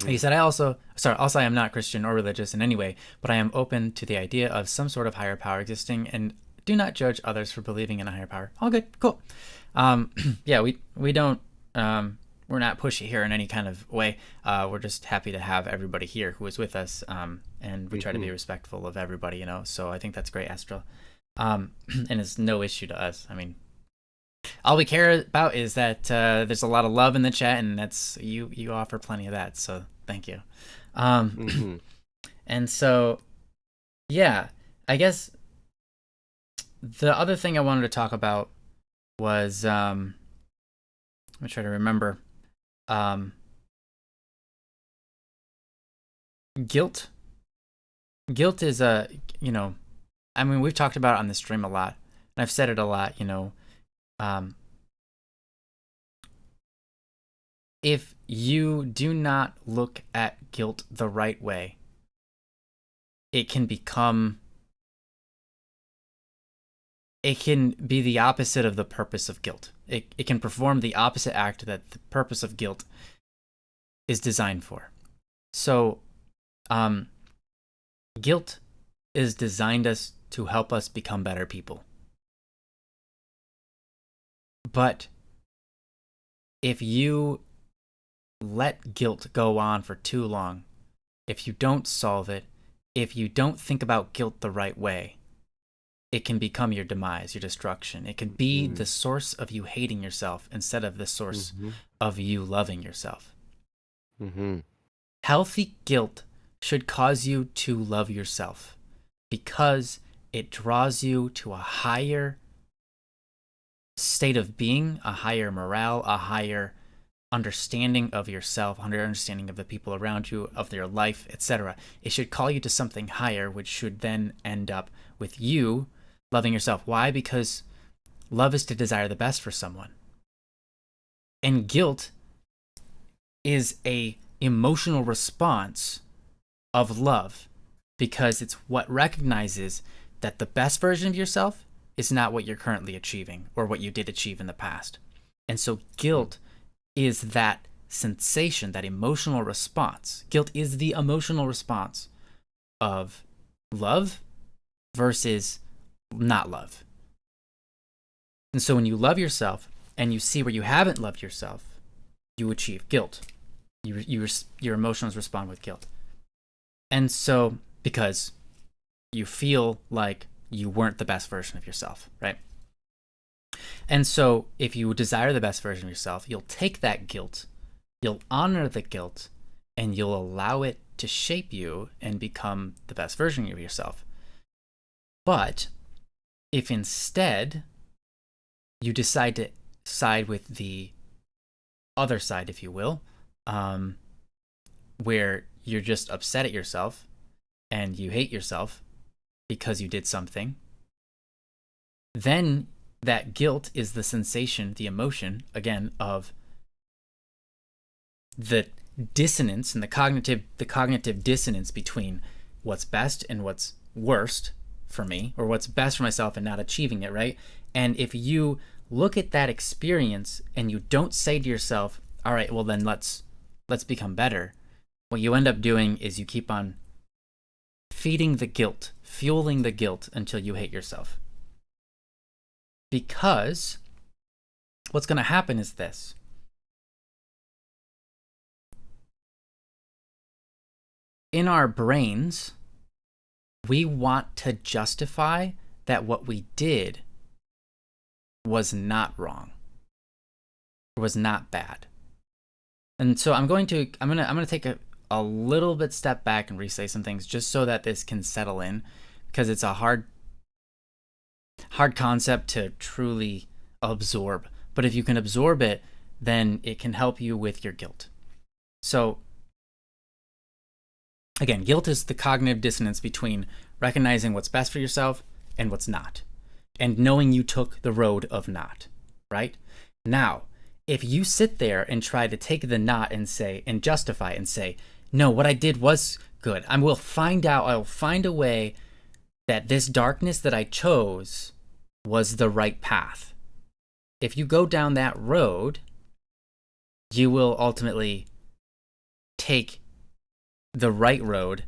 He said, also I am not Christian or religious in any way, but I am open to the idea of some sort of higher power existing and do not judge others for believing in a higher power. All good. Cool. Yeah, we don't, we're not pushy here in any kind of way. We're just happy to have everybody here who is with us. And we try to be respectful of everybody, you know? So I think that's great, Astral. And it's no issue to us. I mean, all we care about is that there's a lot of love in the chat, and that's you offer plenty of that, so thank you. And so, yeah, I guess the other thing I wanted to talk about was, let me try to remember, guilt. Guilt is you know, I mean, we've talked about it on the stream a lot, and I've said it a lot, you know. If you do not look at guilt the right way, it can be the opposite of the purpose of guilt. It can perform the opposite act that the purpose of guilt is designed for. So, guilt is designed to help us become better people. But if you let guilt go on for too long, if you don't solve it, if you don't think about guilt the right way, it can become your demise, your destruction. It can be the source of you hating yourself instead of the source of you loving yourself. Healthy guilt should cause you to love yourself because it draws you to a higher state of being, a higher morale, a higher understanding of yourself, understanding of the people around you, of their life, etc. It should call you to something higher, which should then end up with you loving yourself. Why? Because love is to desire the best for someone. And guilt is a emotional response of love because it's what recognizes that the best version of yourself is not what you're currently achieving or what you did achieve in the past. And so guilt is that sensation, that emotional response. Guilt is the emotional response of love versus not love. And so when you love yourself and you see where you haven't loved yourself, you achieve guilt. Your emotions respond with guilt. And so because you feel like you weren't the best version of yourself, right? And so if you desire the best version of yourself, you'll take that guilt, you'll honor the guilt, and you'll allow it to shape you and become the best version of yourself. But if instead you decide to side with the other side, if you will, where you're just upset at yourself and you hate yourself because you did something, then that guilt is the sensation, the emotion, again, of the dissonance and the cognitive dissonance between what's best and what's worst for me, or what's best for myself and not achieving it, right? And if you look at that experience and you don't say to yourself, all right, well then let's become better, what you end up doing is you keep on feeding the guilt, fueling the guilt until you hate yourself. Because what's going to happen is this. in our brains, we want to justify that what we did was not wrong, was not bad. And so I'm gonna take a little bit step back and re-say some things just so that this can settle in, because it's a hard concept to truly absorb. But if you can absorb it, then it can help you with your guilt. So again, guilt is the cognitive dissonance between recognizing what's best for yourself and what's not, and knowing you took the road of not, right? Now, if you sit there and try to take the not and say, and justify and say, no, what I did was good. I'll find a way that this darkness that I chose was the right path. If you go down that road, you will ultimately take the right road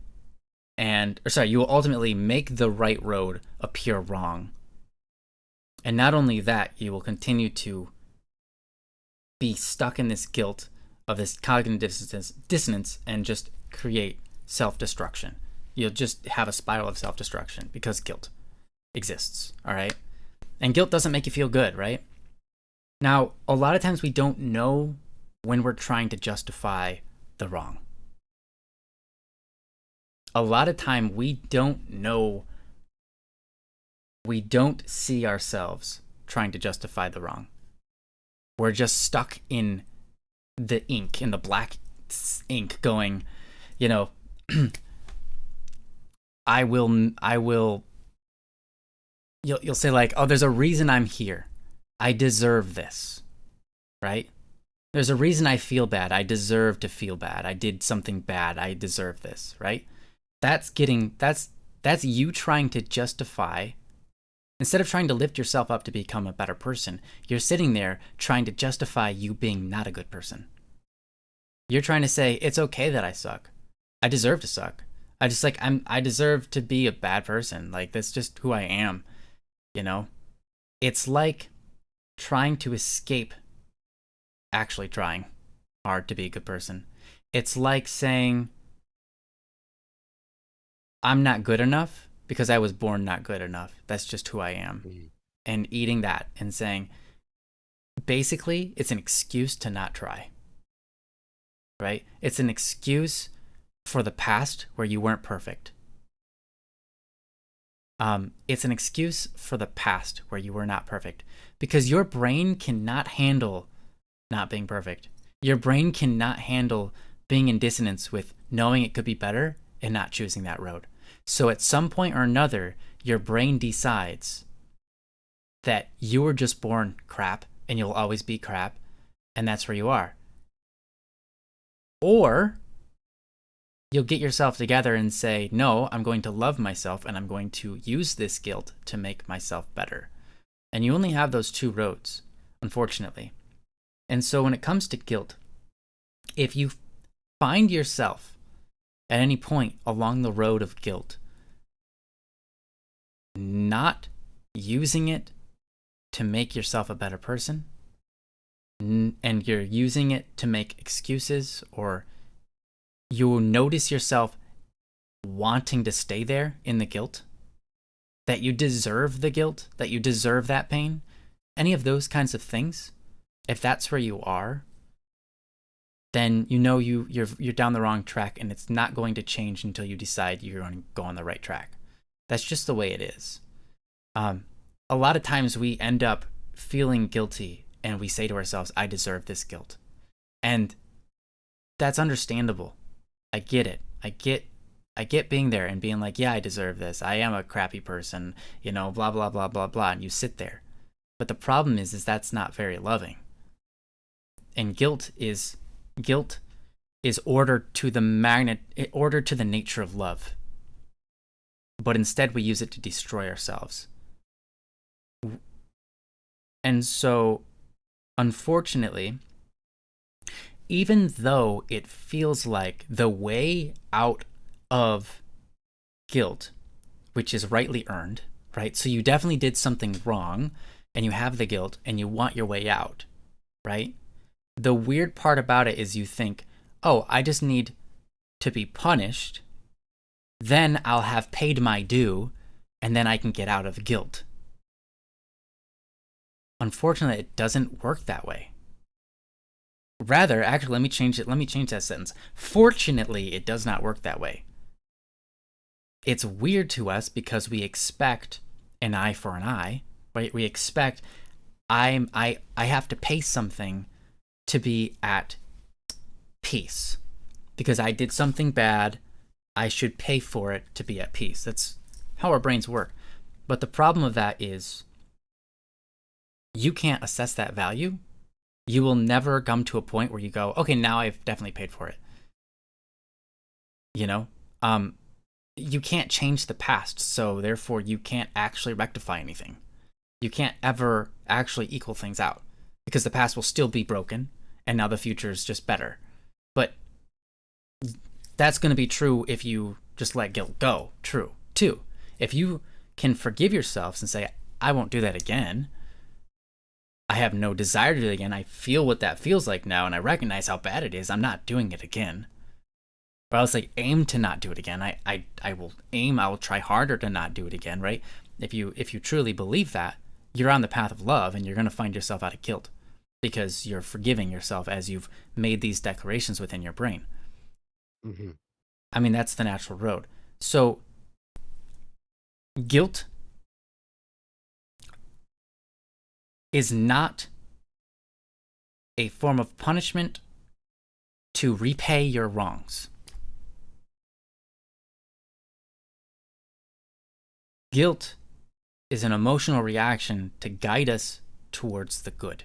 you will ultimately make the right road appear wrong. And not only that, you will continue to be stuck in this guilt of this cognitive dissonance and just create self-destruction. You'll just have a spiral of self-destruction because guilt exists, all right? And guilt doesn't make you feel good, right? Now, a lot of times we don't know when we're trying to justify the wrong. A lot of time we don't know, we don't see ourselves trying to justify the wrong. We're just stuck in the ink, in the black ink, going, you know, you'll say like, oh, there's a reason I'm here. I deserve this, right? There's a reason I feel bad. I deserve to feel bad. I did something bad. I deserve this, right? That's you trying to justify. Instead of trying to lift yourself up to become a better person, you're sitting there trying to justify you being not a good person. You're trying to say, it's okay that I suck. I deserve to suck. I deserve to be a bad person. Like, that's just who I am, you know? It's like trying to escape actually trying hard to be a good person. It's like saying, I'm not good enough because I was born not good enough. That's just who I am. Mm-hmm. And eating that and saying, basically, it's an excuse to not try, right? It's an excuse for the past where you weren't perfect. It's an excuse for the past where you were not perfect, because your brain cannot handle not being perfect. Your brain cannot handle being in dissonance with knowing it could be better and not choosing that road. So at some point or another, your brain decides that you were just born crap and you'll always be crap, and that's where you are. Or you'll get yourself together and say, no, I'm going to love myself and I'm going to use this guilt to make myself better. And you only have those two roads, unfortunately. And so when it comes to guilt, if you find yourself at any point along the road of guilt, not using it to make yourself a better person, and you're using it to make excuses, or you will notice yourself wanting to stay there in the guilt, that you deserve the guilt, that you deserve that pain, any of those kinds of things, if that's where you are, then you know you're down the wrong track, and it's not going to change until you decide you're going to go on the right track. That's just the way it is. A lot of times we end up feeling guilty and we say to ourselves, I deserve this guilt. And that's understandable. I get it. I get being there and being like, yeah, I deserve this. I am a crappy person, you know, blah, blah, blah, blah, blah. And you sit there. But the problem is that's not very loving. And guilt is ordered to the nature of love. But instead we use it to destroy ourselves. And so, unfortunately, even though it feels like the way out of guilt, which is rightly earned, right? So you definitely did something wrong and you have the guilt and you want your way out, right? The weird part about it is you think, oh, I just need to be punished then I'll have paid my due, and then I can get out of guilt. Unfortunately, it doesn't work that way. Rather, actually, let me change it. Let me change that sentence. Fortunately, it does not work that way. It's weird to us because we expect an eye for an eye, right? We expect I have to pay something to be at peace because I did something bad. I should pay for it to be at peace. That's how our brains work. But the problem of that is you can't assess that value. You will never come to a point where you go, okay, now I've definitely paid for it. You know, you can't change the past, so therefore you can't actually rectify anything. You can't ever actually equal things out because the past will still be broken and now the future is just better. But that's going to be true if you just let guilt go. True. Two, if you can forgive yourself and say, I won't do that again. I have no desire to do it again. I feel what that feels like now and I recognize how bad it is. I'm not doing it again. But I was like, aim to not do it again. I will aim, I will try harder to not do it again, right? If you truly believe that, you're on the path of love and you're going to find yourself out of guilt because you're forgiving yourself as you've made these declarations within your brain. Mm-hmm. I mean, that's the natural road. So guilt is not a form of punishment to repay your wrongs. Guilt is an emotional reaction to guide us towards the good.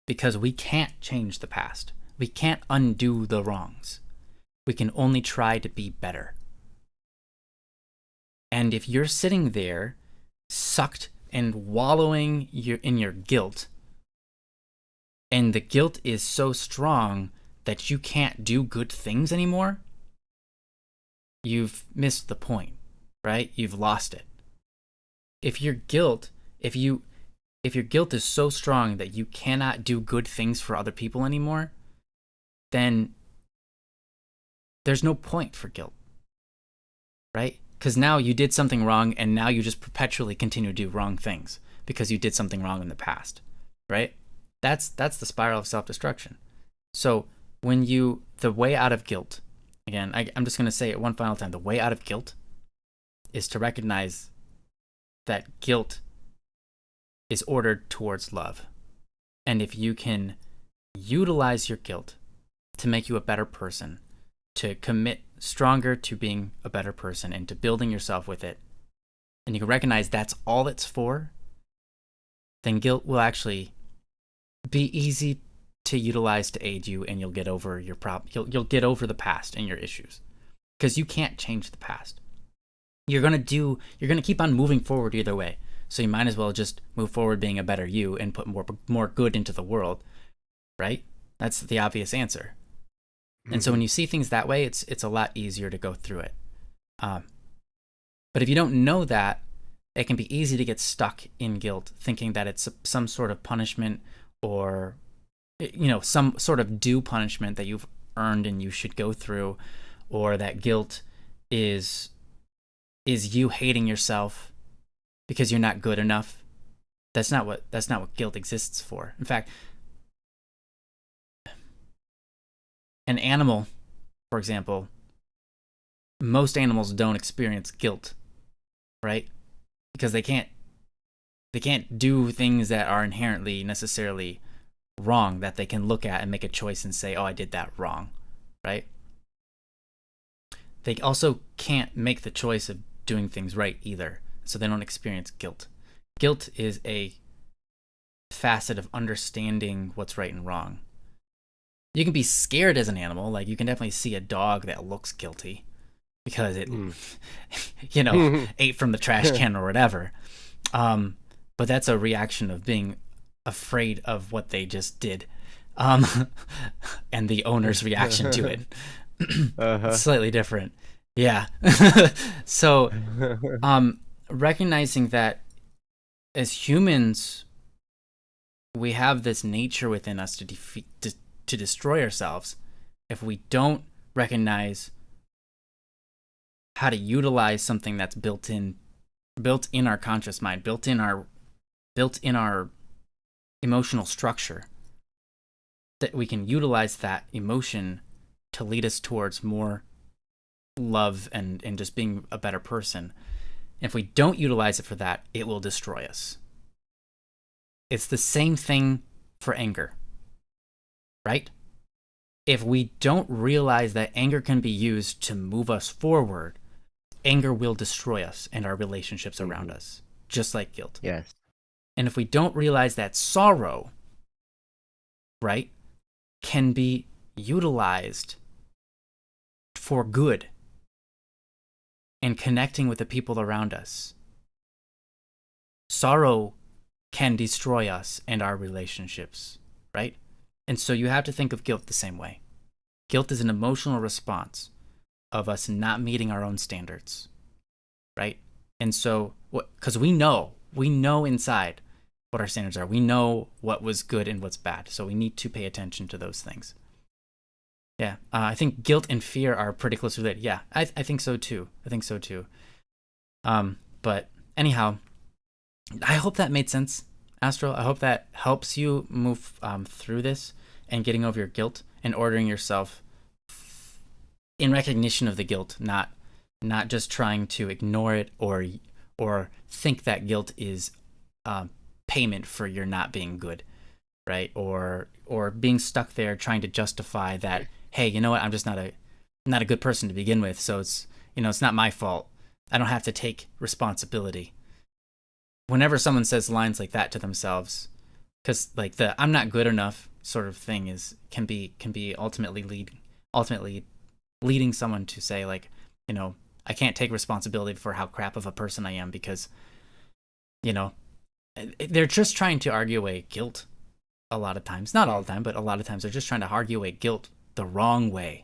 Because we can't change the past. We can't undo the wrongs. We can only try to be better. And if you're sitting there, sucked and wallowing in your guilt, and the guilt is so strong that you can't do good things anymore, you've missed the point, right? You've lost it. If your guilt is so strong that you cannot do good things for other people anymore, then there's no point for guilt, right? Because now you did something wrong and now you just perpetually continue to do wrong things because you did something wrong in the past, right? That's the spiral of self-destruction. So the way out of guilt, again, I'm just going to say it one final time, the way out of guilt is to recognize that guilt is ordered towards love. And if you can utilize your guilt to make you a better person, to commit stronger to being a better person and to building yourself with it, and you can recognize that's all it's for, then guilt will actually be easy to utilize to aid you, and you'll get over your you'll get over the past and your issues. Because you can't change the past. You're gonna keep on moving forward either way. So you might as well just move forward being a better you and put more good into the world, right? That's the obvious answer. And so when you see things that way, it's a lot easier to go through it. But if you don't know that, it can be easy to get stuck in guilt, thinking that it's some sort of punishment or, some sort of due punishment that you've earned and you should go through, or that guilt is you hating yourself because you're not good enough. That's not what guilt exists for. In fact, an animal, for example, most animals don't experience guilt, right? Because they can't do things that are inherently necessarily wrong that they can look at and make a choice and say, oh, I did that wrong, right? They also can't make the choice of doing things right either, so they don't experience guilt. Guilt is a facet of understanding what's right and wrong. You can be scared as an animal, like you can definitely see a dog that looks guilty because it, ate from the trash can or whatever. But that's a reaction of being afraid of what they just did, and the owner's reaction to it. It's slightly different. Yeah. So, recognizing that as humans, we have this nature within us to destroy ourselves if we don't recognize how to utilize something that's built in our conscious mind, built in our emotional structure, that we can utilize that emotion to lead us towards more love and just being a better person. If we don't utilize it for that, it will destroy us. It's the same thing for anger, right? If we don't realize that anger can be used to move us forward, anger will destroy us and our relationships around us, just like guilt. Yes. And if we don't realize that sorrow, right, can be utilized for good and connecting with the people around us, sorrow can destroy us and our relationships, right? And so you have to think of guilt the same way. Guilt is an emotional response of us not meeting our own standards, right? And so, because we know inside what our standards are. We know what was good and what's bad. So we need to pay attention to those things. Yeah, I think guilt and fear are pretty close related. Yeah, I think so too. But anyhow, I hope that made sense, Astro. I hope that helps you move through this and getting over your guilt and ordering yourself in recognition of the guilt, not just trying to ignore it or think that guilt is payment for your not being good, right? Or being stuck there trying to justify that, hey, you know what? I'm just not a good person to begin with, so it's not my fault. I don't have to take responsibility. Whenever someone says lines like that to themselves, because like the "I'm not good enough" sort of thing can be ultimately leading someone to say like, I can't take responsibility for how crap of a person I am because, they're just trying to argue away guilt a lot of times. Not all the time, but a lot of times they're just trying to argue away guilt the wrong way.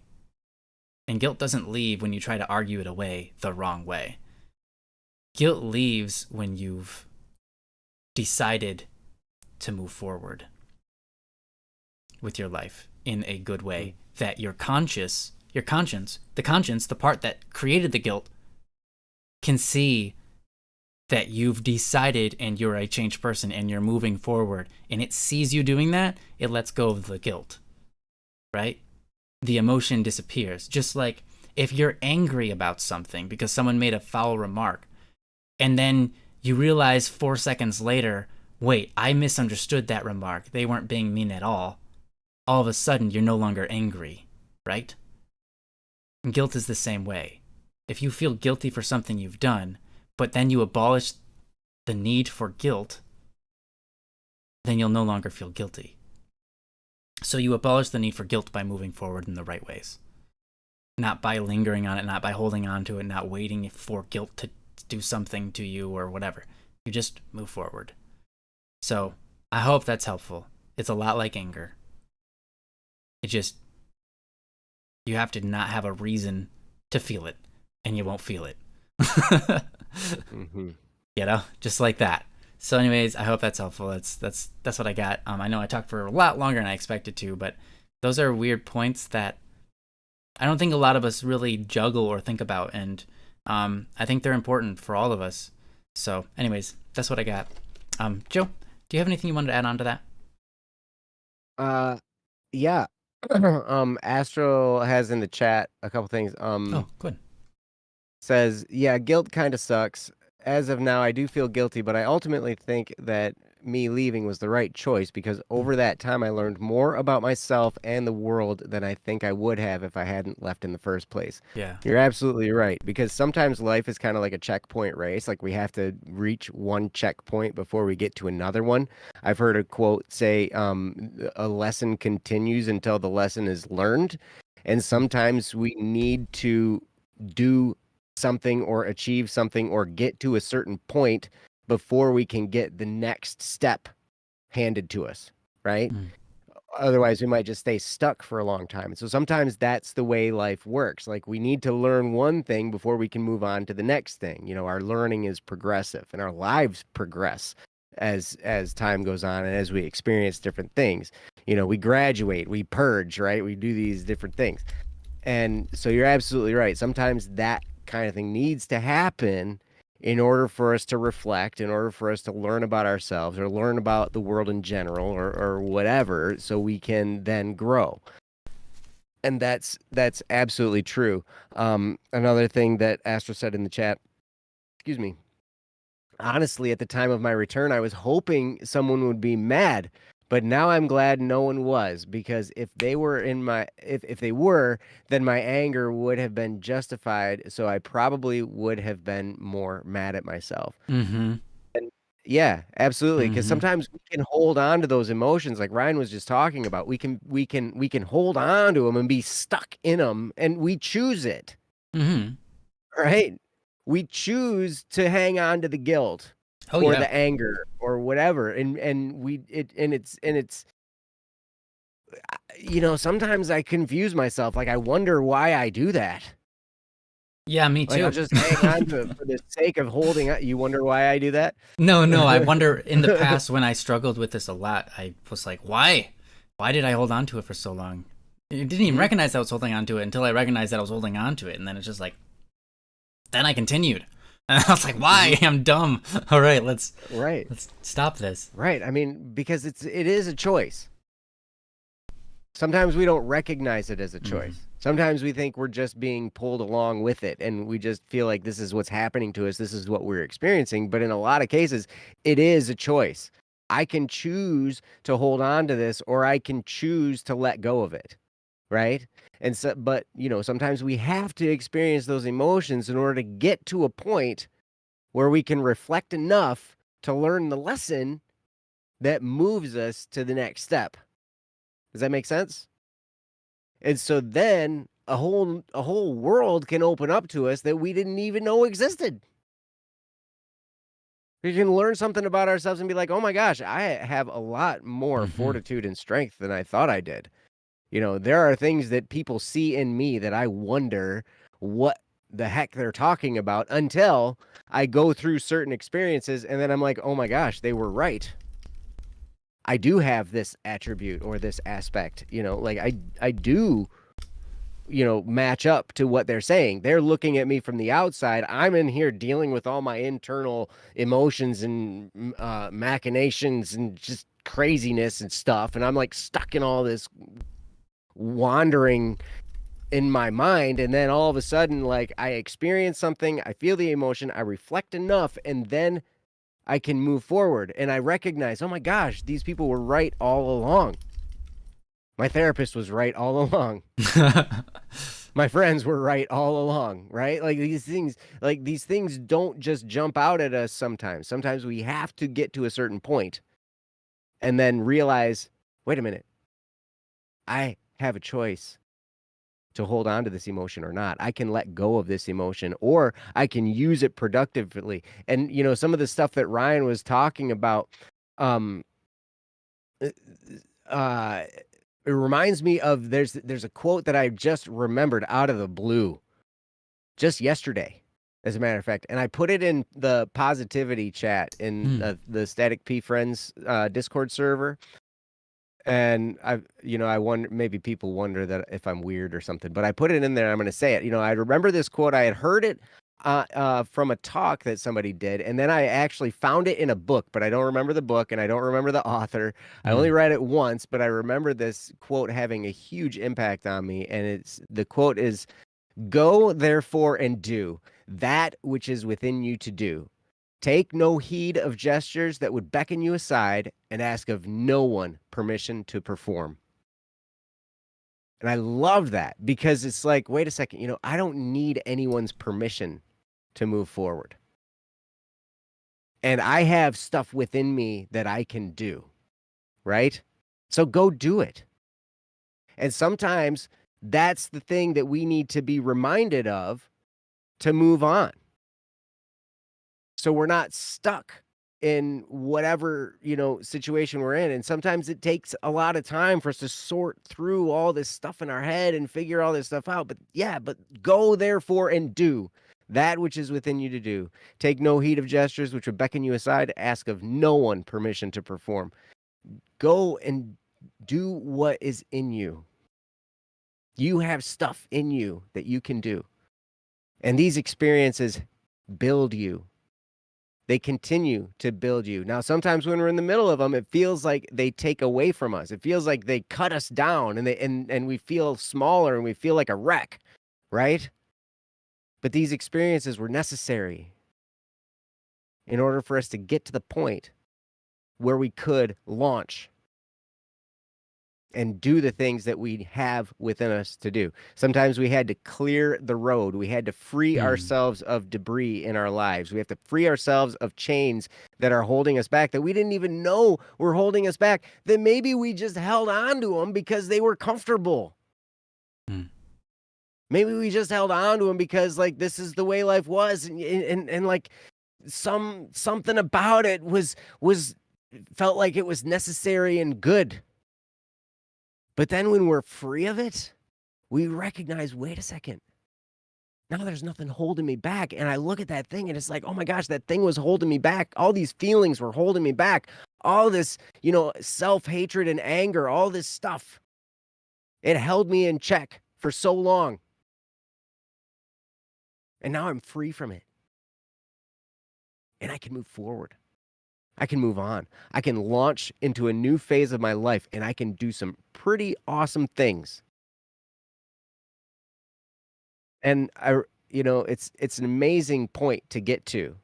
And guilt doesn't leave when you try to argue it away the wrong way. Guilt leaves when you've decided to move forward with your life in a good way, that your conscience, the part that created the guilt, can see that you've decided and you're a changed person and you're moving forward, and it sees you doing that, it lets go of the guilt, right? The emotion disappears. Just like if you're angry about something because someone made a foul remark, and then you realize 4 seconds later, wait, I misunderstood that remark. They weren't being mean at all. All of a sudden, you're no longer angry, right? And guilt is the same way. If you feel guilty for something you've done, but then you abolish the need for guilt, then you'll no longer feel guilty. So you abolish the need for guilt by moving forward in the right ways. Not by lingering on it, not by holding on to it, not waiting for guilt to do something to you or whatever. You just move forward. So I hope that's helpful. It's a lot like anger. You have to not have a reason to feel it, and you won't feel it. Just like that. So anyways, I hope that's helpful. That's what I got. I know I talked for a lot longer than I expected to, but those are weird points that I don't think a lot of us really juggle or think about, and I think they're important for all of us. So anyways, that's what I got. Joe, do you have anything you wanted to add on to that? Yeah. Astro has in the chat a couple things. Oh, good. Says, yeah, guilt kind of sucks. As of now, I do feel guilty, but I ultimately think that me leaving was the right choice because over that time I learned more about myself and the world than I think I would have if I hadn't left in the first place. Yeah. You're absolutely right, because sometimes life is kind of like a checkpoint race. Like we have to reach one checkpoint before we get to another one. I've heard a quote say, a lesson continues until the lesson is learned. And sometimes we need to do something or achieve something or get to a certain point before we can get the next step handed to us, right? Otherwise, we might just stay stuck for a long time. And so sometimes that's the way life works. Like we need to learn one thing before we can move on to the next thing. Our learning is progressive and our lives progress as time goes on and as we experience different things. We graduate, we purge, right? We do these different things. And so you're absolutely right. Sometimes that kind of thing needs to happen in order for us to reflect, in order for us to learn about ourselves or learn about the world in general or whatever, so we can then grow. And that's absolutely true. Another thing that Astro said in the chat, excuse me, honestly, at the time of my return, I was hoping someone would be mad, but now I'm glad no one was, because if they were if they were, then my anger would have been justified. So I probably would have been more mad at myself. Mm-hmm. And yeah, absolutely. Because Mm-hmm. sometimes we can hold on to those emotions, like Ryan was just talking about. We can hold on to them and be stuck in them, and we choose it, Mm-hmm. right? We choose to hang on to the guilt Oh or yeah. the anger or whatever, and it's sometimes I confuse myself. Like I wonder why I do that. Yeah, me Like I'll too. just hang on to it for the sake of holding on. You wonder why I do that? No, I wonder in the past when I struggled with this a lot, I was like, why? Why did I hold on to it for so long? I didn't even Mhm. recognize I was holding on to it until I recognized that I was holding on to it. And then it's just like, then I continued. And I was like, why? Mhm. I'm dumb. All right, Right. let's stop this. Right. I mean, because it is a choice. Sometimes we don't recognize it as a Mm-hmm. choice. Sometimes we think we're just being pulled along with it and we just feel like this is what's happening to us. This is what we're experiencing. But in a lot of cases, it is a choice. I can choose to hold on to this or I can choose to let go of it. Right. And so, but, sometimes we have to experience those emotions in order to get to a point where we can reflect enough to learn the lesson that moves us to the next step. Does that make sense? And so then a whole world can open up to us that we didn't even know existed. We can learn something about ourselves and be like, "Oh my gosh, I have a lot more Mm-hmm. fortitude and strength than I thought I did." There are things that people see in me that I wonder what the heck they're talking about until I go through certain experiences and then I'm like, "Oh my gosh, they were right. I do have this attribute or this aspect." Like I do match up to what they're saying. They're looking at me from the outside. I'm in here dealing with all my internal emotions and machinations and just craziness and stuff. And I'm like stuck in all this wandering in my mind. And then all of a sudden, like I experience something, I feel the emotion, I reflect enough, and then I can move forward. And I recognize, oh my gosh, these people were right all along. My therapist was right all along. My friends were right all along, right? Like these things don't just jump out at us sometimes. Sometimes we have to get to a certain point and then realize, wait a minute, I have a choice to hold on to this emotion or not. I can let go of this emotion or I can use it productively. And some of the stuff that Ryan was talking about, um uh, uh it reminds me of there's a quote that I just remembered out of the blue just yesterday, as a matter of fact, and I put it in the positivity chat in Mm. the Static P Friends Discord server. And I wonder, maybe people wonder that if I'm weird or something, but I put it in there. I'm going to say it. I remember this quote. I had heard it from a talk that somebody did, and then I actually found it in a book, but I don't remember the book and I don't remember the author. I only Mm. read it once, but I remember this quote having a huge impact on me. And the quote is, "Go therefore and do that which is within you to do. Take no heed of gestures that would beckon you aside, and ask of no one permission to perform." And I love that because it's like, wait a second, I don't need anyone's permission to move forward. And I have stuff within me that I can do, right? So go do it. And sometimes that's the thing that we need to be reminded of to move on. So we're not stuck in whatever, situation we're in. And sometimes it takes a lot of time for us to sort through all this stuff in our head and figure all this stuff out. But yeah, but go therefore and do that which is within you to do. Take no heed of gestures which would beckon you aside. Ask of no one permission to perform. Go and do what is in you. You have stuff in you that you can do. And these experiences build you. They continue to build you. Now, sometimes when we're in the middle of them, it feels like they take away from us. It feels like they cut us down, and we feel smaller and we feel like a wreck, right? But these experiences were necessary in order for us to get to the point where we could launch and do the things that we have within us to do. Sometimes we had to clear the road. We had to free ourselves of debris in our lives. We have to free ourselves of chains that are holding us back, that we didn't even know were holding us back, that maybe we just held on to them because they were comfortable. Maybe we just held on to them because, like, this is the way life was, and like something about it was felt like it was necessary and good. But then when we're free of it, we recognize, wait a second, now there's nothing holding me back. And I look at that thing and it's like, oh my gosh, that thing was holding me back. All these feelings were holding me back. All this, self-hatred and anger, all this stuff. It held me in check for so long. And now I'm free from it. And I can move forward. I can move on. I can launch into a new phase of my life, and I can do some pretty awesome things. And it's an amazing point to get to,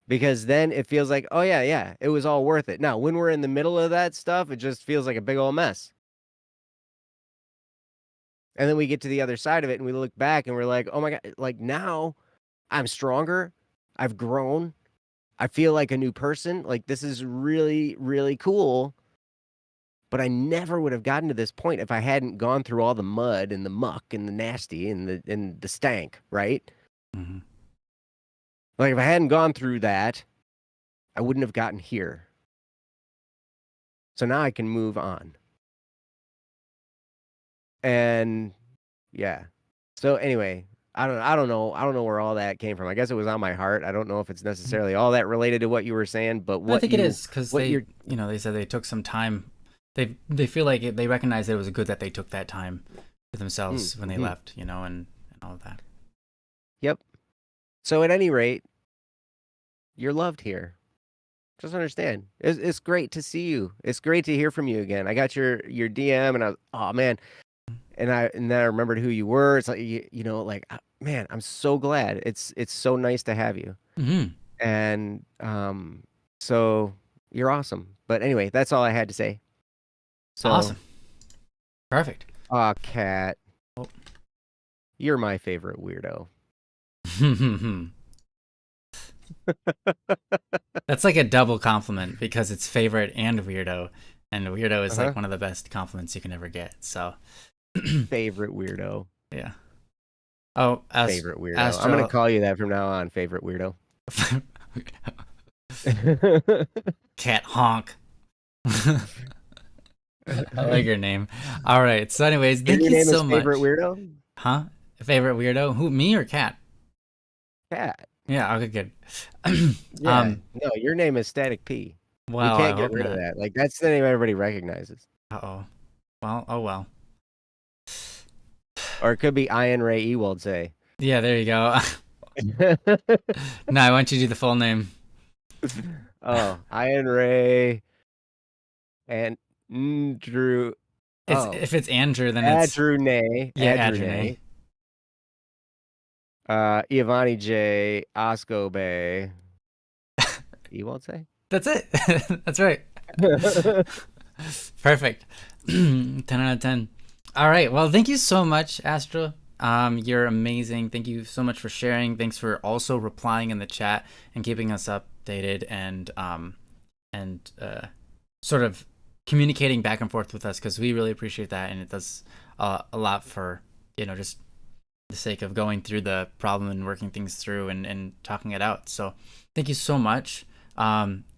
because then it feels like, oh yeah, it was all worth it. Now, when we're in the middle of that stuff, it just feels like a big old mess. And then we get to the other side of it and we look back and we're like, oh my God, like now I'm stronger. I've grown. I feel like a new person. Like, this is really, really cool. But I never would have gotten to this point if I hadn't gone through all the mud and the muck and the nasty and the stank, right? Mm-hmm. Like, if I hadn't gone through that, I wouldn't have gotten here. So now I can move on. And yeah. So anyway, I don't know where all that came from. I guess it was on my heart. I don't know if it's necessarily all that related to what you were saying, but I think it is, because they said they took some time. They feel like they recognize that it was good that they took that time for themselves when they left, and all of that. Yep. So at any rate, you're loved here. Just understand, it's great to see you. It's great to hear from you again. I got your DM, and I was, oh man. And then I remembered who you were. It's like, man, I'm so glad. It's so nice to have you. Mm-hmm. And so you're awesome. But anyway, that's all I had to say. So, awesome. Perfect. Aw, Kat. Oh. You're my favorite weirdo. That's like a double compliment, because it's favorite and weirdo. And weirdo is like one of the best compliments you can ever get. So favorite weirdo. Yeah. Oh, favorite weirdo. I'm gonna call you that from now on. Favorite weirdo. Cat honk. I like your name. All right. So, anyways, thank you so much. Favorite weirdo? Huh? Favorite weirdo? Who? Me or Cat? Cat. Yeah. Okay. Good. No, your name is Static P. Well, you can't get rid of that. Like, that's the name everybody recognizes. Uh-oh. Well, oh well. Or it could be Ian Ray Ewald say. Yeah, there you go. No, I want you to do the full name. Oh, Ian Ray and Andrew. If it's Andrew, then it's Andrew Nay. Yeah, Andrew Nay. Iavani J. Osco Bay. Ewald say? That's it. That's right. Perfect. 10 out of 10. All right. Well, thank you so much, Astro. You're amazing. Thank you so much for sharing. Thanks for also replying in the chat and keeping us updated and sort of communicating back and forth with us, because we really appreciate that, and it does a lot for just the sake of going through the problem and working things through and talking it out. So thank you so much.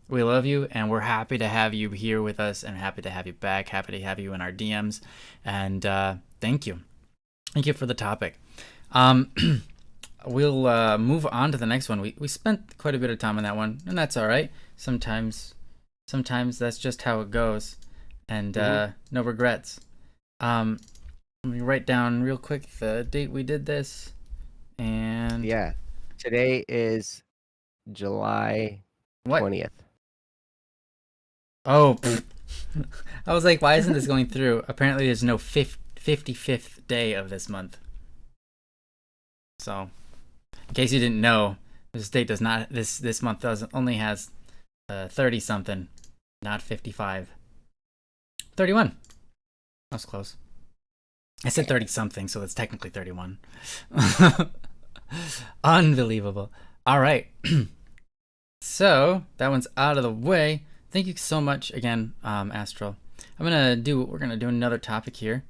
We love you, and we're happy to have you here with us, and happy to have you back, happy to have you in our DMs. And thank you for the topic. We'll move on to the next one. We spent quite a bit of time on that one, and that's all right. Sometimes that's just how it goes, and no regrets. Let me write down real quick the date we did this. And Yeah. Today is July what? 20th. Oh, I was like, why isn't this going through? Apparently, there's no 55th day of this month. So, in case you didn't know, this date does not. This month only has 30 something, not 55. 31. That's close. I said 30 something, so that's technically 31. Unbelievable. All right. So that one's out of the way. Thank you so much again, Astral. We're gonna do another topic here.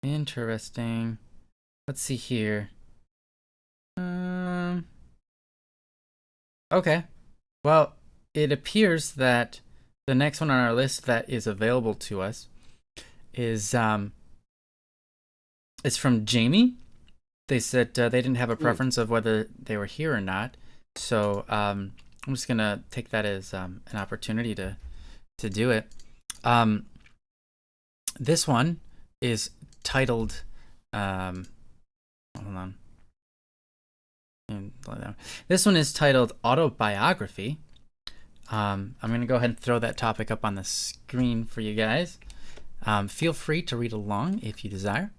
Interesting. Let's see here. Okay. Well, it appears that the next one on our list that is available to us is it's from Jamie. They said they didn't have a preference of whether they were here or not. So I'm just gonna take that as an opportunity to do it. This one is titled. Hold on. This one is titled Autobiography. I'm going to go ahead and throw that topic up on the screen for you guys. Feel free to read along if you desire.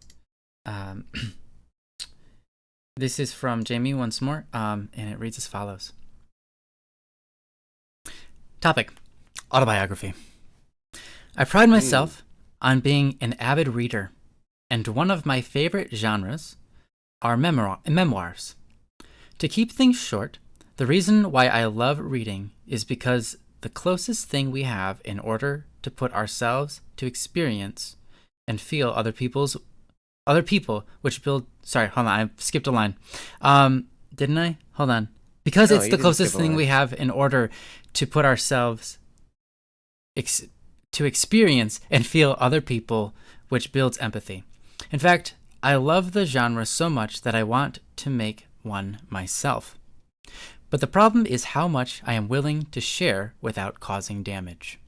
This is from Jamie once more, and it reads as follows. Topic: Autobiography. I pride myself on being an avid reader, and one of my favorite genres are memoirs. To keep things short, the reason why I love reading is because the closest thing we have in order to put ourselves to experience and feel other people which build. Sorry, hold on, I skipped a line. Didn't I? Hold on. Because it's the closest thing we have in order to put ourselves to experience and feel other people, which builds empathy. In fact, I love the genre so much that I want to make one myself. But the problem is how much I am willing to share without causing damage.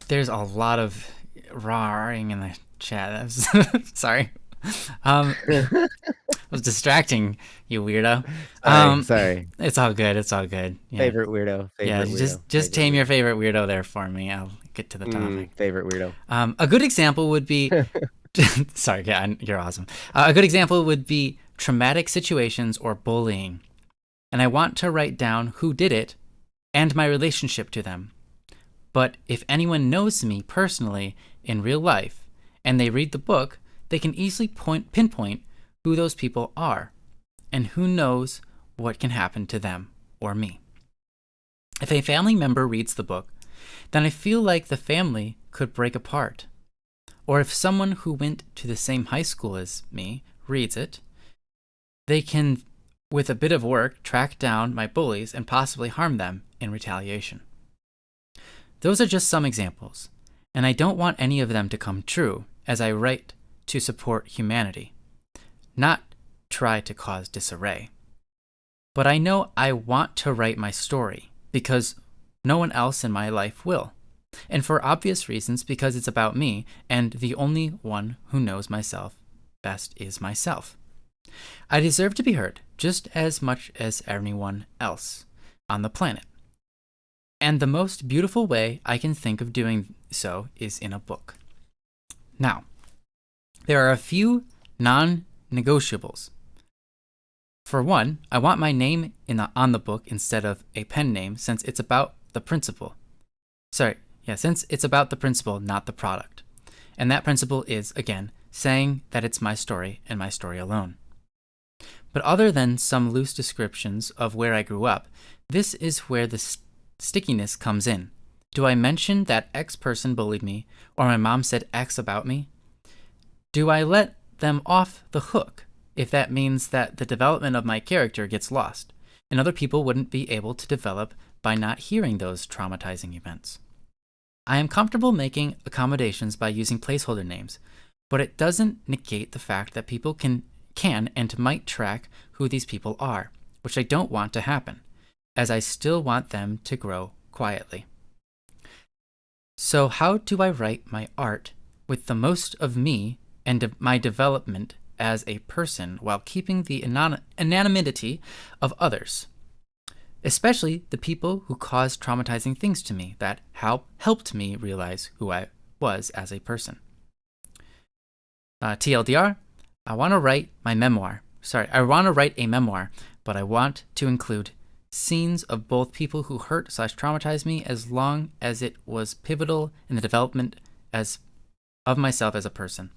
There's a lot of roaring in the chat. Sorry. I was distracting you, weirdo. Sorry. It's all good. It's all good. Yeah. Favorite weirdo. Just tame your favorite weirdo there for me. I'll get to the topic. Favorite weirdo. A good example would be. Sorry, yeah, you're awesome. A good example would be traumatic situations or bullying. And I want to write down who did it and my relationship to them. But if anyone knows me personally in real life and they read the book, they can easily pinpoint who those people are and who knows what can happen to them or me. If a family member reads the book, then I feel like the family could break apart. Or if someone who went to the same high school as me reads it, they can, with a bit of work, track down my bullies and possibly harm them in retaliation. Those are just some examples, and I don't want any of them to come true as I write to support humanity, not try to cause disarray. But I know I want to write my story because no one else in my life will. And for obvious reasons, because it's about me, and the only one who knows myself best is myself. I deserve to be heard just as much as anyone else on the planet. And the most beautiful way I can think of doing so is in a book. Now, there are a few non-negotiables. For one, I want my name on the book instead of a pen name since it's about the principle. Since it's about the principle, not the product. And that principle is, again, saying that it's my story and my story alone. But other than some loose descriptions of where I grew up, this is where the stickiness comes in. Do I mention that X person bullied me, or my mom said X about me? Do I let them off the hook if that means that the development of my character gets lost, and other people wouldn't be able to develop by not hearing those traumatizing events? I am comfortable making accommodations by using placeholder names, but it doesn't negate the fact that people can and might track who these people are, which I don't want to happen, as I still want them to grow quietly. So how do I write my art with the most of me and my development as a person while keeping the anonymity of others, especially the people who caused traumatizing things to me that helped me realize who I was as a person. TLDR, I want to write a memoir, but I want to include scenes of both people who hurt/traumatized me as long as it was pivotal in the development of myself as a person.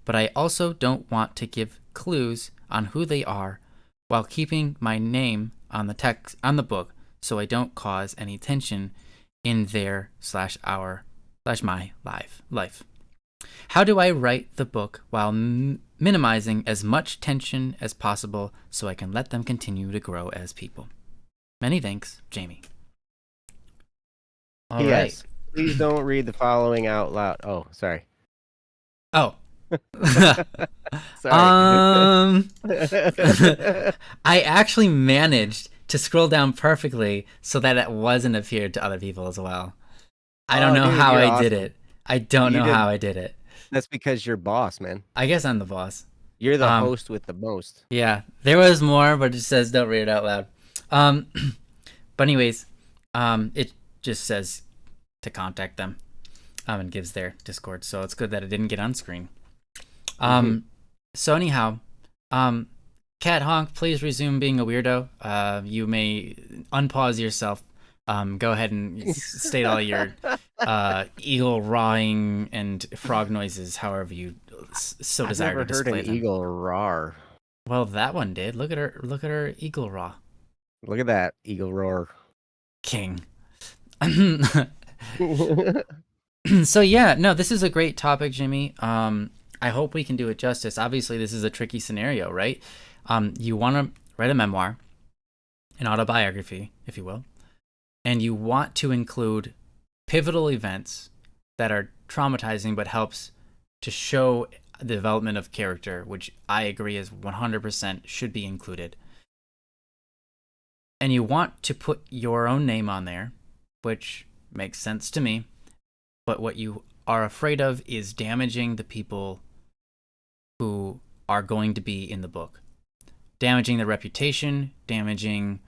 But I also don't want to give clues on who they are while keeping my name on the book, so I don't cause any tension in their/our/my life. How do I write the book while minimizing as much tension as possible so I can let them continue to grow as people? Many thanks, Jamie. All right. Please don't read the following out loud. Oh, sorry. Oh. Sorry. I actually managed to scroll down perfectly so that it wasn't appeared to other people as well. I don't know how I did it. I don't know how I did it. That's because you're boss, man. I guess I'm the boss. You're the host with the most. Yeah, there was more, but it says don't read it out loud. But anyways, it just says to contact them, and gives their Discord. So it's good that it didn't get on screen. So anyhow, Cat Honk, please resume being a weirdo. You may unpause yourself. Go ahead and state all your eagle rawing and frog noises, however you so desire to display them. I've never heard an eagle roar. Well, that one did. Look at her eagle raw. Look at that eagle roar. King. So yeah, no, this is a great topic, Jimmy. I hope we can do it justice. Obviously, this is a tricky scenario, right? You want to write a memoir, an autobiography, if you will, and you want to include pivotal events that are traumatizing but helps to show the development of character, which I agree is 100% should be included. And you want to put your own name on there, which makes sense to me. But what you are afraid of is damaging the people who are going to be in the book. Damaging their reputation, damaging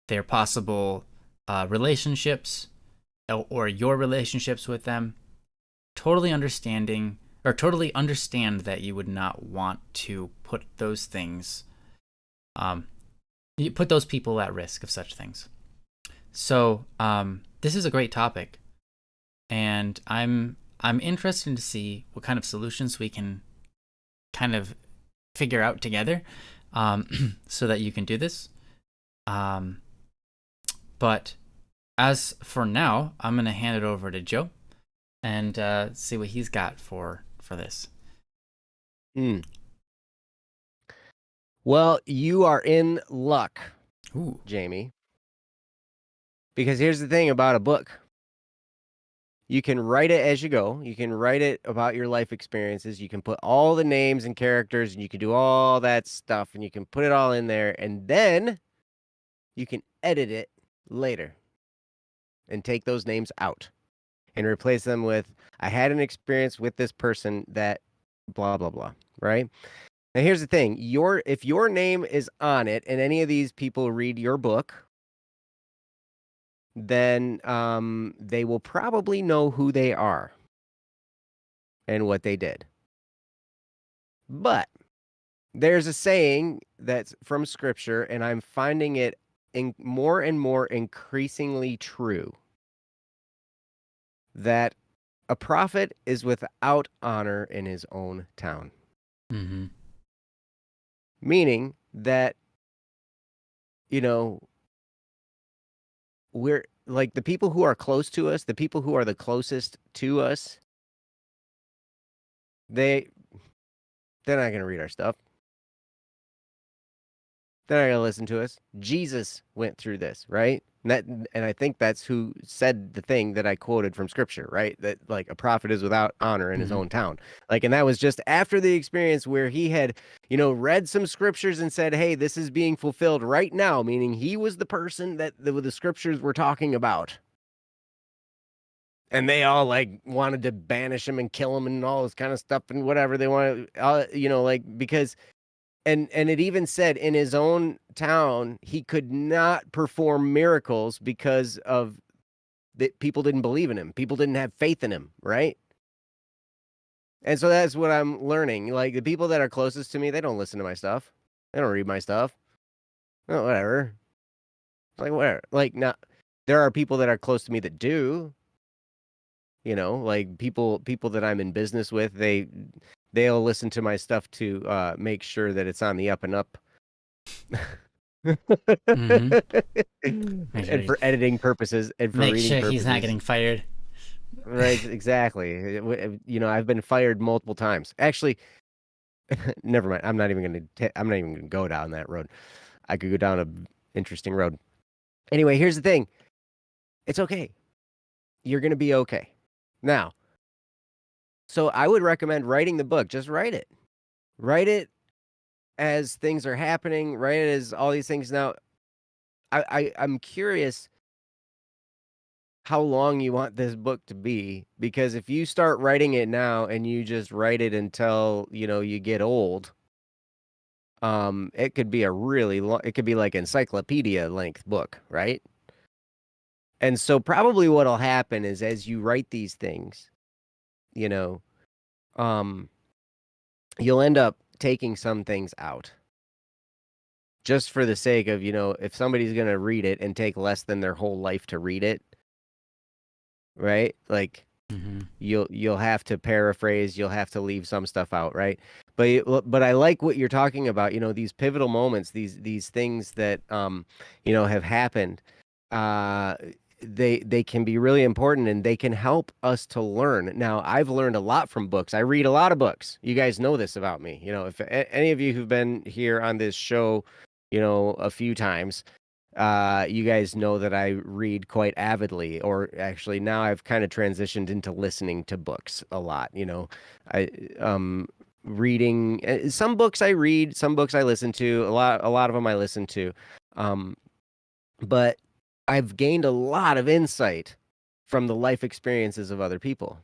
their possible relationships, or your relationships with them. Totally understand that you would not want to put those things, you put those people at risk of such things. So this is a great topic, and I'm interested to see what kind of solutions we can kind of figure out together, so that you can do this. But as for now, I'm gonna hand it over to Joe and see what he's got for this. Well, you are in luck, Ooh. Jamie. Because here's the thing about a book. You can write it as you go. You can write it about your life experiences. You can put all the names and characters, and you can do all that stuff, and you can put it all in there, and then you can edit it later and take those names out and replace them with, I had an experience with this person that blah, blah, blah, right? Now, here's the thing. If your name is on it and any of these people read your book, then they will probably know who they are and what they did. But there's a saying that's from Scripture, and I'm finding it more and more increasingly true, that a prophet is without honor in his own town. Mm-hmm. Meaning that, we're like the people who are close to us, the people who are the closest to us, they're not going to read our stuff. They're not going to listen to us. Jesus went through this, right? And I think that's who said the thing that I quoted from Scripture, right? That like a prophet is without honor in his own town. Like, and that was just after the experience where he had, read some scriptures and said, hey, this is being fulfilled right now, meaning he was the person that the scriptures were talking about. and they all like wanted to banish him and kill him and all this kind of stuff and whatever they wanted, like because and it even said in his own town he could not perform miracles because of that people didn't believe in him. People didn't have faith in him, right? And so that's what I'm learning. Like the people that are closest to me, they don't listen to my stuff. They don't read my stuff. Oh, whatever. Like where? Like now, there are people that are close to me that do. Like people that I'm in business with, they'll listen to my stuff to make sure that it's on the up and up. Mm-hmm. And for editing purposes and for Make reading sure purposes. he's not getting fired. Right, exactly. I've been fired multiple times. Actually, never mind. I'm not even gonna go down that road. I could go down a interesting road. Anyway, here's the thing. It's okay. You're gonna be okay. Now, so I would recommend writing the book. Just write it. Write it as things are happening. Write it as all these things. Now, I'm curious how long you want this book to be, because if you start writing it now and you just write it until you get old, it could be a really long, it could be like encyclopedia length book, right? And so probably what'll happen is as you write these things, you know, um, you'll end up taking some things out just for the sake of, if somebody's going to read it and take less than their whole life to read it, right? Like Mm-hmm. you'll have to paraphrase, you'll have to leave some stuff out, right? But I like what you're talking about, these pivotal moments, these things that have happened. Uh they can be really important and they can help us to learn. Now, I've learned a lot from books. I read a lot of books. You guys know this about me. If any of you who've been here on this show, a few times, you guys know that I read quite avidly, or actually now I've kind of transitioned into listening to books a lot. I reading some books I read, some books I listen to, a lot of them I listen to. But I've gained a lot of insight from the life experiences of other people.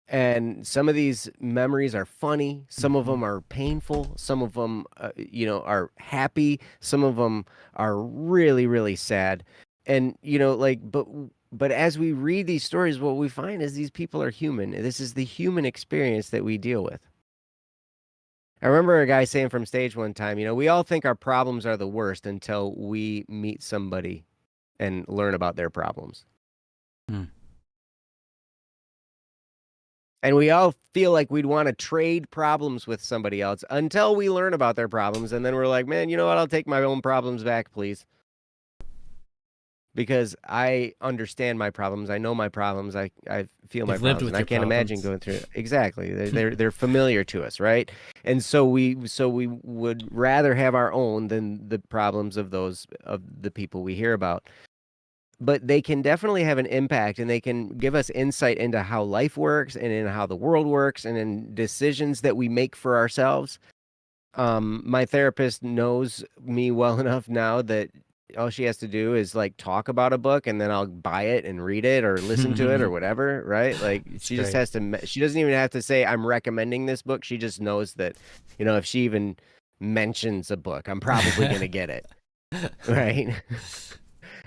And some of these memories are funny. Some of them are painful. Some of them, are happy. Some of them are really, really sad. And, but as we read these stories, what we find is these people are human. This is the human experience that we deal with. I remember a guy saying from stage one time, we all think our problems are the worst until we meet somebody and learn about their problems. Mm. And we all feel like we'd want to trade problems with somebody else until we learn about their problems. And then we're like, man, you know what? I'll take my own problems back, please. Because I understand my problems. I know my problems. I feel my problems. And I can't imagine going through it. Exactly. They're familiar to us, right? And so we would rather have our own than the problems of the people we hear about. But they can definitely have an impact, and they can give us insight into how life works and in how the world works and in decisions that we make for ourselves. My therapist knows me well enough now that all she has to do is like talk about a book, and then I'll buy it and read it or listen to it or whatever, right? Like she just has to, she doesn't even have to say, I'm recommending this book. She just knows that, if she even mentions a book, I'm probably going to get it. Right.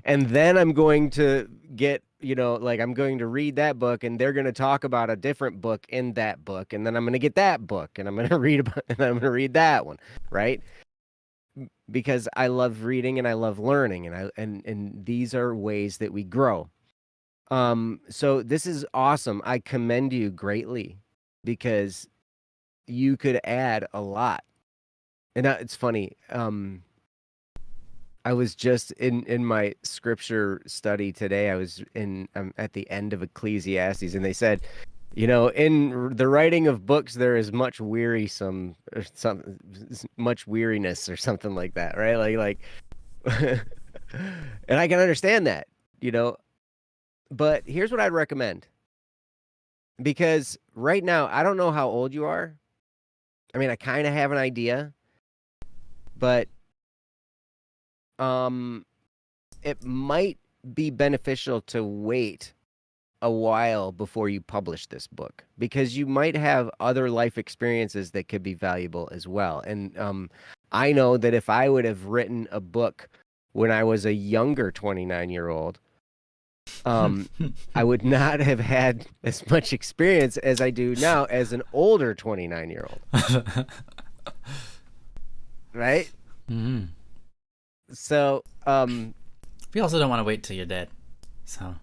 And then I'm going to get, I'm going to read that book, and they're going to talk about a different book in that book. And then I'm going to get that book, and I'm going to read that one. Right. Because I love reading and I love learning, and these are ways that we grow. So this is awesome. I commend you greatly because you could add a lot. And it's funny. I was just in my scripture study today. I was at the end of Ecclesiastes, and they said, in the writing of books, there is much wearisome, or much weariness, or something like that, right? And I can understand that, But here's what I'd recommend, because right now I don't know how old you are. I mean, I kind of have an idea, but it might be beneficial to wait a while before you publish this book because you might have other life experiences that could be valuable as well. And I know that if I would have written a book when I was a younger 29-year-old, I would not have had as much experience as I do now as an older 29-year-old. Right? Mm-hmm. So, we also don't want to wait till you're dead. So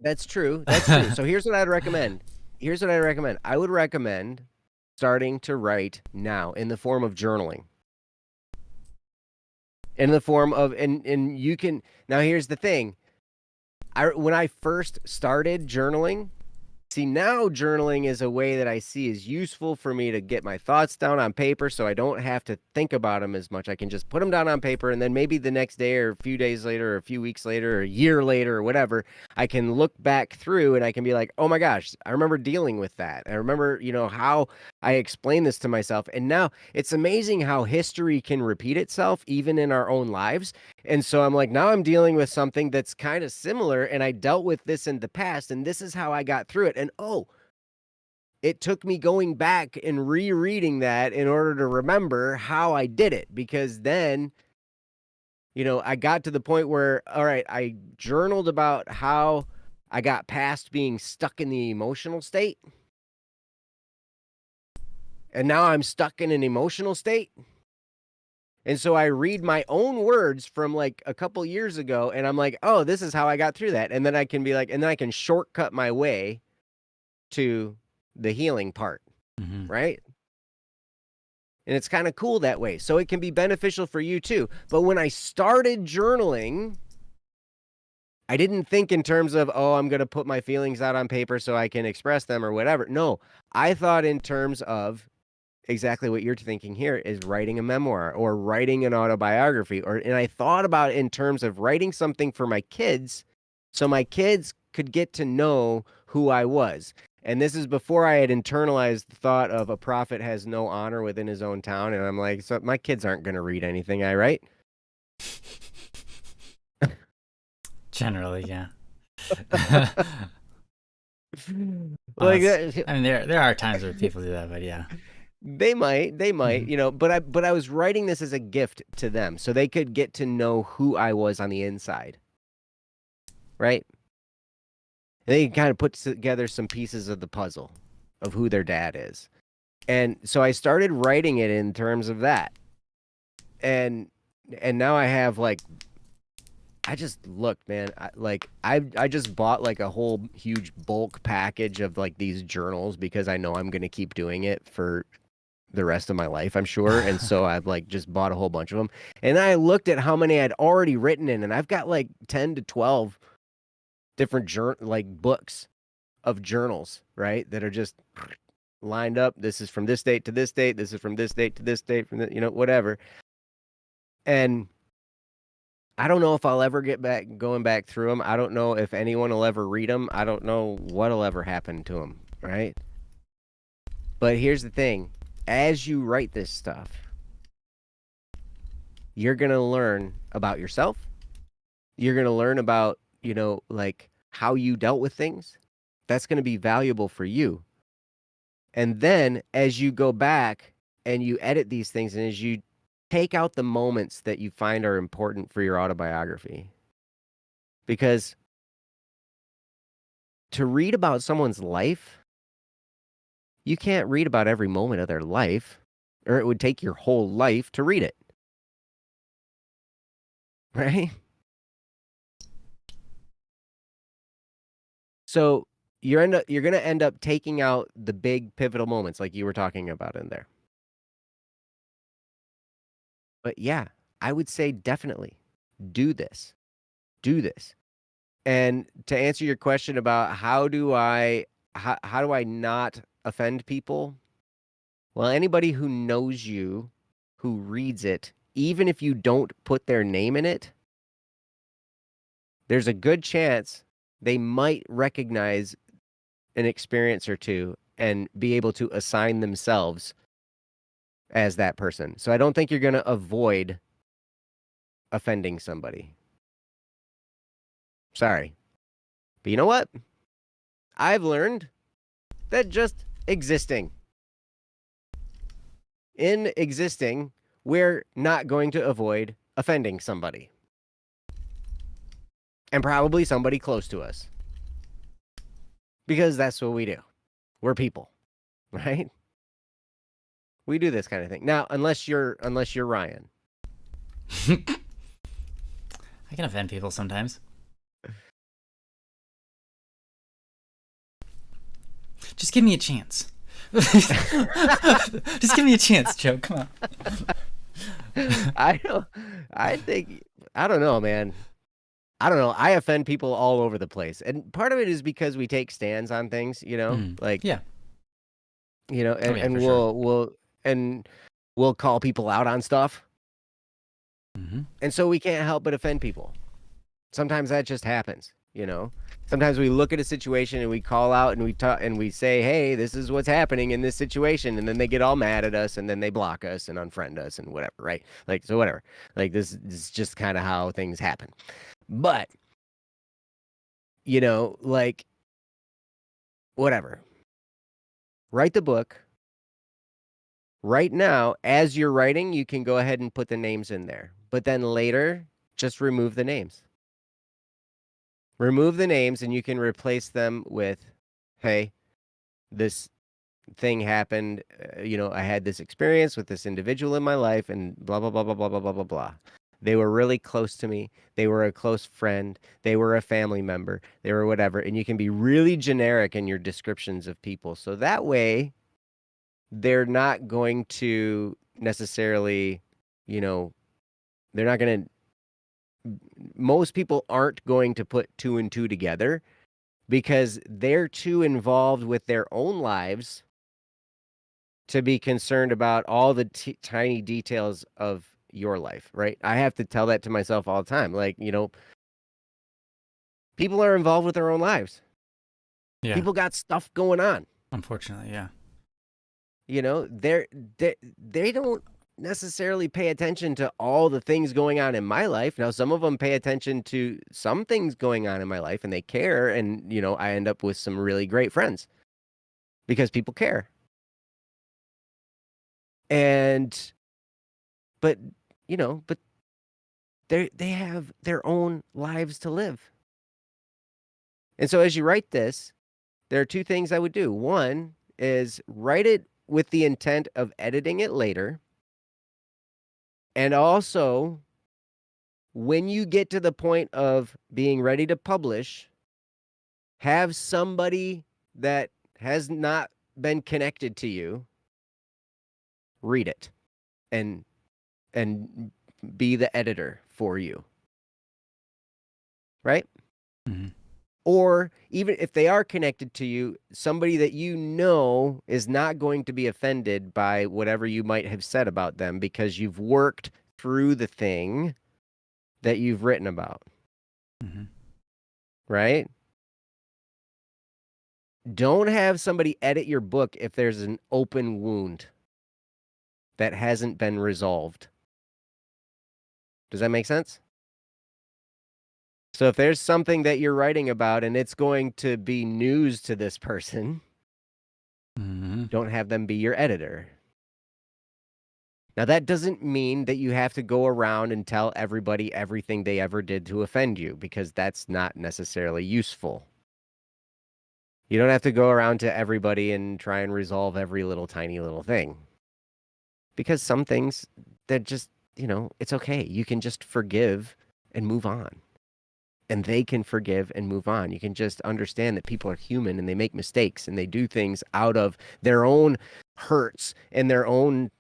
that's true. That's true. So here's what I'd recommend. I would recommend starting to write now in the form of journaling. In the form of, and you can, now here's the thing. When I first started journaling, see, now journaling is a way that I see is useful for me to get my thoughts down on paper so I don't have to think about them as much. I can just put them down on paper, and then maybe the next day or a few days later or a few weeks later or a year later or whatever, I can look back through and I can be like, oh my gosh, I remember dealing with that. I remember, how I explained this to myself. And now it's amazing how history can repeat itself even in our own lives. And so I'm like, now I'm dealing with something that's kind of similar, and I dealt with this in the past, and this is how I got through it. And it took me going back and rereading that in order to remember how I did it, because then, I got to the point where, all right, I journaled about how I got past being stuck in the emotional state. And now I'm stuck in an emotional state. And so I read my own words from like a couple years ago, and I'm like, oh, this is how I got through that. And then I can be like, and then I can shortcut my way to the healing part, mm-hmm. right? And it's kind of cool that way. So it can be beneficial for you too. But when I started journaling, I didn't think in terms of, oh, I'm going to put my feelings out on paper so I can express them or whatever. No, I thought in terms of exactly what you're thinking here is writing a memoir or writing an autobiography, and I thought about it in terms of writing something for my kids so my kids could get to know who I was. And this is before I had internalized the thought of a prophet has no honor within his own town. And I'm like, so my kids aren't going to read anything I write. Generally, yeah. Like I mean, there are times where people do that, but yeah. They might, Mm-hmm. but I was writing this as a gift to them so they could get to know who I was on the inside. Right? They kind of put together some pieces of the puzzle of who their dad is. And so I started writing it in terms of that. And now I have like, I just looked, man, I just bought like a whole huge bulk package of like these journals because I know I'm going to keep doing it for the rest of my life, I'm sure. And so I've like just bought a whole bunch of them. And I looked at how many I'd already written in, and I've got like 10 to 12 different books of journals, right? That are just lined up. This is from this date to this date. This is from this date to this date, from the, whatever. And I don't know if I'll ever get back going back through them. I don't know if anyone will ever read them. I don't know what'll ever happen to them, right? But here's the thing. As you write this stuff, you're going to learn about yourself. You're going to learn about, like how you dealt with things. That's going to be valuable for you. And then as you go back and you edit these things, and as you take out the moments that you find are important for your autobiography, because to read about someone's life, you can't read about every moment of their life, or it would take your whole life to read it. Right? So you're going to end up taking out the big pivotal moments like you were talking about in there. But yeah, I would say definitely do this. Do this. And to answer your question about how do I not offend people? Well, anybody who knows you, who reads it, even if you don't put their name in it, there's a good chance they might recognize an experience or two and be able to assign themselves as that person. So I don't think you're going to avoid offending somebody. Sorry. But you know what? I've learned that just existing. In existing, we're not going to avoid offending somebody. And probably somebody close to us. Because that's what we do. We're people, right? We do this kind of thing. Now, unless you're Ryan. I can offend people sometimes. Just give me a chance. Just give me a chance, Joe. Come on. I don't know, man. I don't know. I offend people all over the place. And part of it is because we take stands on things, like, yeah. And Sure. we'll call people out on stuff. Mm-hmm. And so we can't help but offend people. Sometimes that just happens, Sometimes we look at a situation and we call out and we talk and we say, "Hey, this is what's happening in this situation," and then they get all mad at us and then they block us and unfriend us and whatever, right? Like, so whatever. Like, this is just kind of how things happen. But like, whatever. Write the book. Right now, as you're writing, you can go ahead and put the names in there. But then later, just remove the names. Remove the names and you can replace them with, "Hey, this thing happened. I had this experience with this individual in my life and blah, blah, blah, blah, blah, blah, blah, blah, blah. They were really close to me. They were a close friend. They were a family member. They were whatever." And you can be really generic in your descriptions of people. So that way, they're not going to necessarily, they're not going to, most people aren't going to put two and two together because they're too involved with their own lives to be concerned about all the tiny details of your life, right? I have to tell that to myself all the time. Like, people are involved with their own lives. Yeah. People got stuff going on. Unfortunately, yeah. They don't necessarily pay attention to all the things going on in my life. Now, some of them pay attention to some things going on in my life and they care. And, I end up with some really great friends because people care. And, but they have their own lives to live. And so as you write this, there are two things I would do. One is write it with the intent of editing it later. And also, when you get to the point of being ready to publish, have somebody that has not been connected to you read it and be the editor for you. Right? Mm-hmm. Or even if they are connected to you, somebody that is not going to be offended by whatever you might have said about them because you've worked through the thing that you've written about. Mm-hmm. Right? Don't have somebody edit your book if there's an open wound that hasn't been resolved. Does that make sense? So if there's something that you're writing about and it's going to be news to this person, don't have them be your editor. Now, that doesn't mean that you have to go around and tell everybody everything they ever did to offend you, because that's not necessarily useful. You don't have to go around to everybody and try and resolve every little tiny little thing. Because some things that just, it's okay. You can just forgive and move on. And they can forgive and move on. You can just understand that people are human and they make mistakes and they do things out of their own hurts and their own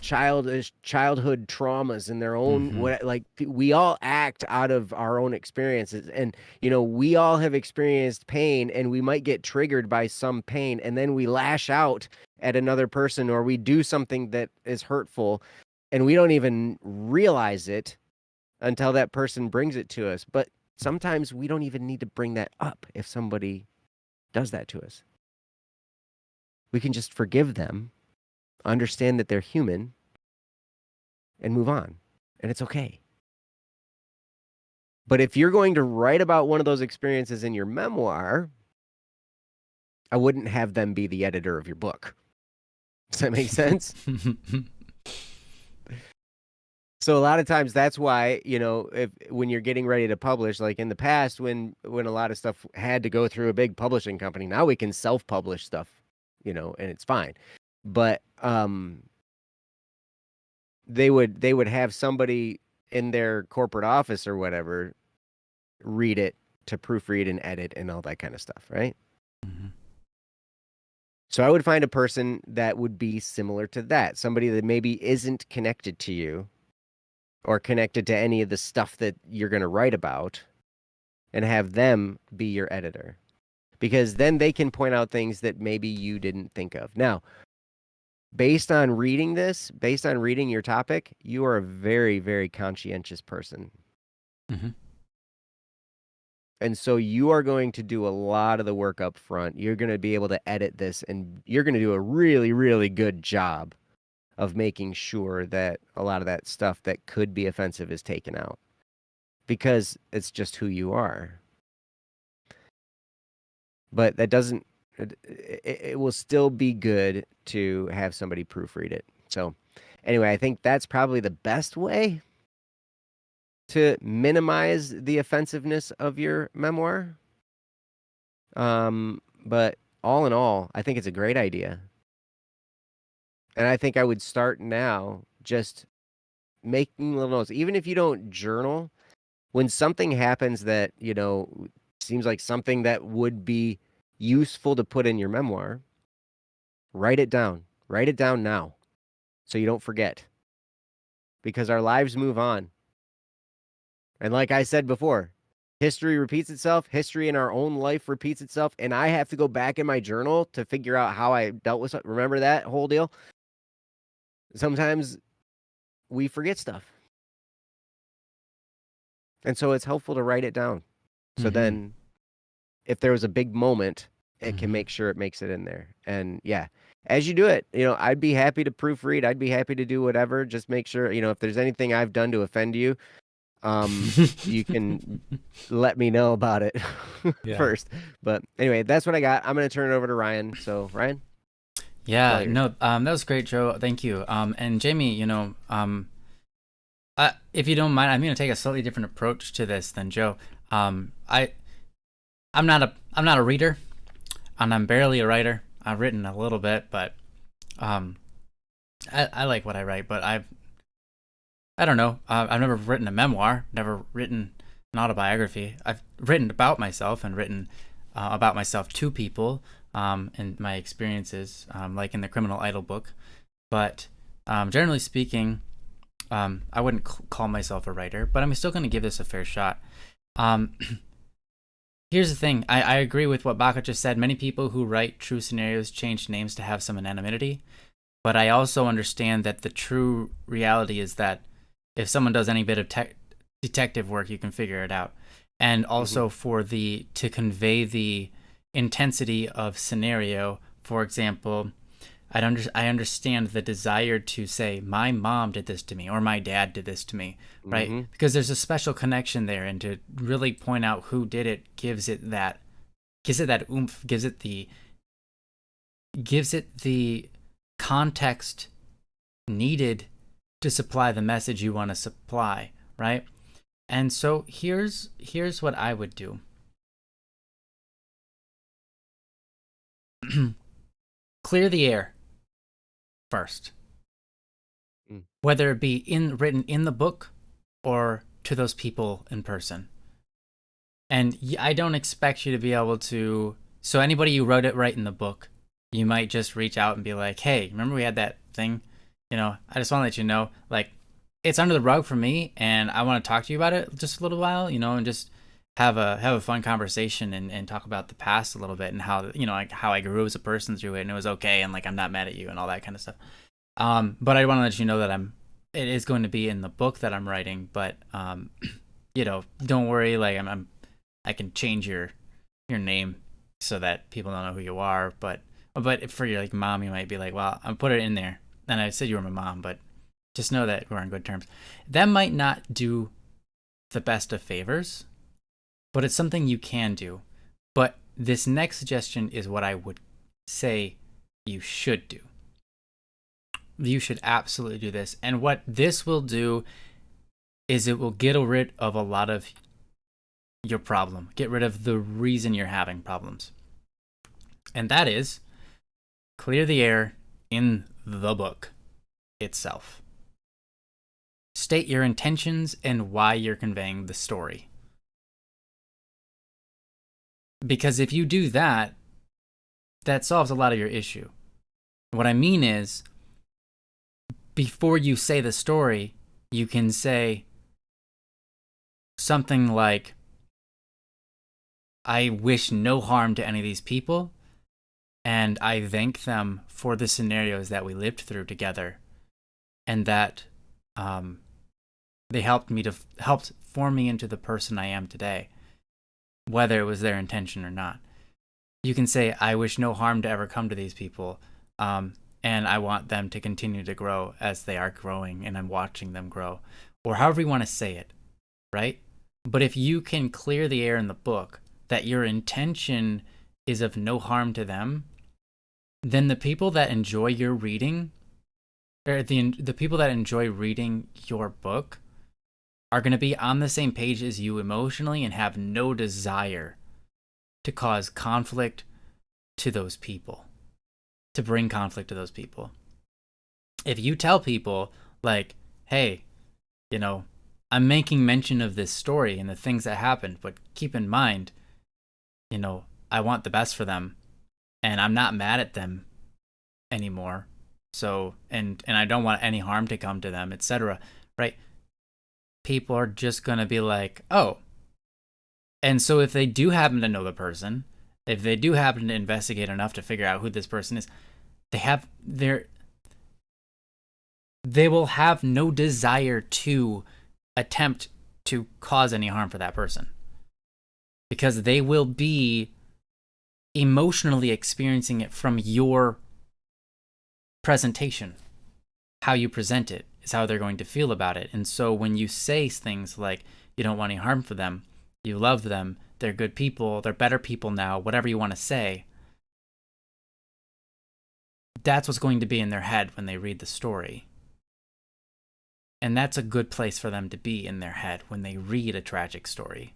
childhood traumas and their own we all act out of our own experiences, and we all have experienced pain and we might get triggered by some pain and then we lash out at another person or we do something that is hurtful and we don't even realize it until that person brings it to us. But sometimes we don't even need to bring that up if somebody does that to us. We can just forgive them, understand that they're human, and move on. And it's okay. But if you're going to write about one of those experiences in your memoir, I wouldn't have them be the editor of your book. Does that make sense? So a lot of times that's why, when you're getting ready to publish, like in the past, when a lot of stuff had to go through a big publishing company, now we can self-publish stuff, and it's fine. But they would have somebody in their corporate office or whatever read it to proofread and edit and all that kind of stuff, right? Mm-hmm. So I would find a person that would be similar to that, somebody that maybe isn't connected to you or connected to any of the stuff that you're going to write about, and have them be your editor. Because then they can point out things that maybe you didn't think of. Now, based on reading your topic, you are a very, very conscientious person. Mm-hmm. And so you are going to do a lot of the work up front. You're going to be able to edit this, and you're going to do a really, really good job of making sure that a lot of that stuff that could be offensive is taken out, because it's just who you are. But that doesn't, it will still be good to have somebody proofread it. So anyway, I think that's probably the best way to minimize the offensiveness of your memoir. But all in all, I think it's a great idea. And I think I would start now just making little notes. Even if you don't journal, when something happens that, seems like something that would be useful to put in your memoir, write it down. Write it down now so you don't forget. Because our lives move on. And like I said before, history repeats itself. History in our own life repeats itself. And I have to go back in my journal to figure out how I dealt with it. Remember that whole deal? Sometimes we forget stuff. And so it's helpful to write it down. So then if there was a big moment, it can make sure it makes it in there. And yeah, as you do it, I'd be happy to proofread. I'd be happy to do whatever. Just make sure, if there's anything I've done to offend you, you can let me know about it first. But anyway, that's what I got. I'm going to turn it over to Ryan. So Ryan. Yeah, no, that was great, Joe. Thank you. And Jamie, if you don't mind, I'm going to take a slightly different approach to this than Joe. I'm not a reader, and I'm barely a writer. I've written a little bit, but I like what I write. But I don't know. I've never written a memoir, never written an autobiography. I've written about myself and written about myself to people and my experiences, like in the Criminal Idol book. But generally speaking, I wouldn't call myself a writer, but I'm still going to give this a fair shot. Here's the thing. I agree with what Baka just said. Many people who write true scenarios change names to have some anonymity. But I also understand that the true reality is that if someone does any bit of detective work, you can figure it out. And also to convey the intensity of scenario, for example, I understand the desire to say, my mom did this to me, or my dad did this to me, right? Because there's a special connection there, and to really point out who did it gives it that oomph, gives it the context needed to supply the message you want to supply, right? And so here's what I would do. Clear the air first, whether it be written in the book or to those people in person. And I don't expect you to be able to. So anybody you wrote it right in the book, you might just reach out and be like, "Hey, remember we had that thing? I just want to let you know, like, it's under the rug for me, and I want to talk to you about it just a little while, and just have a fun conversation and talk about the past a little bit and how like how I grew as a person through it, and it was okay, and like I'm not mad at you and all that kind of stuff. But I want to let you know that it is going to be in the book that I'm writing, but don't worry, like I can change your name so that people don't know who you are, but for your like mom, you might be like, well, I'll put it in there. And I said you were my mom, but just know that we're on good terms. That might not do the best of favors, but it's something you can do. But this next suggestion is what I would say you should do. You should absolutely do this. And what this will do is it will get rid of a lot of your problem. Get rid of the reason you're having problems. And that is clear the air in the book itself. State your intentions and why you're conveying the story. Because if you do that, that solves a lot of your issue. What I mean is, before you say the story, you can say something like, I wish no harm to any of these people, and I thank them for the scenarios that we lived through together, and that they helped form me into the person I am today, whether it was their intention or not. You can say, I wish no harm to ever come to these people, and I want them to continue to grow as they are growing, and I'm watching them grow, or however you want to say it, right? But if you can clear the air in the book that your intention is of no harm to them, then the people that enjoy your reading, or the people that enjoy reading your book, are going to be on the same page as you emotionally and have no desire to cause conflict to those people, to bring conflict to those people. If you tell people, like, hey, you know, I'm making mention of this story and the things that happened, but keep in mind, you know, I want the best for them, and I'm not mad at them anymore. So, and I don't want any harm to come to them, etc. Right? People are just going to be like, oh. And so if they do happen to know the person, if they do happen to investigate enough to figure out who this person is, they will have no desire to attempt to cause any harm for that person, because they will be emotionally experiencing it from your presentation. How you present it is how they're going to feel about it. And so when you say things like, you don't want any harm for them, you love them, they're good people, they're better people now, whatever you want to say, that's what's going to be in their head when they read the story. And that's a good place for them to be in their head when they read a tragic story.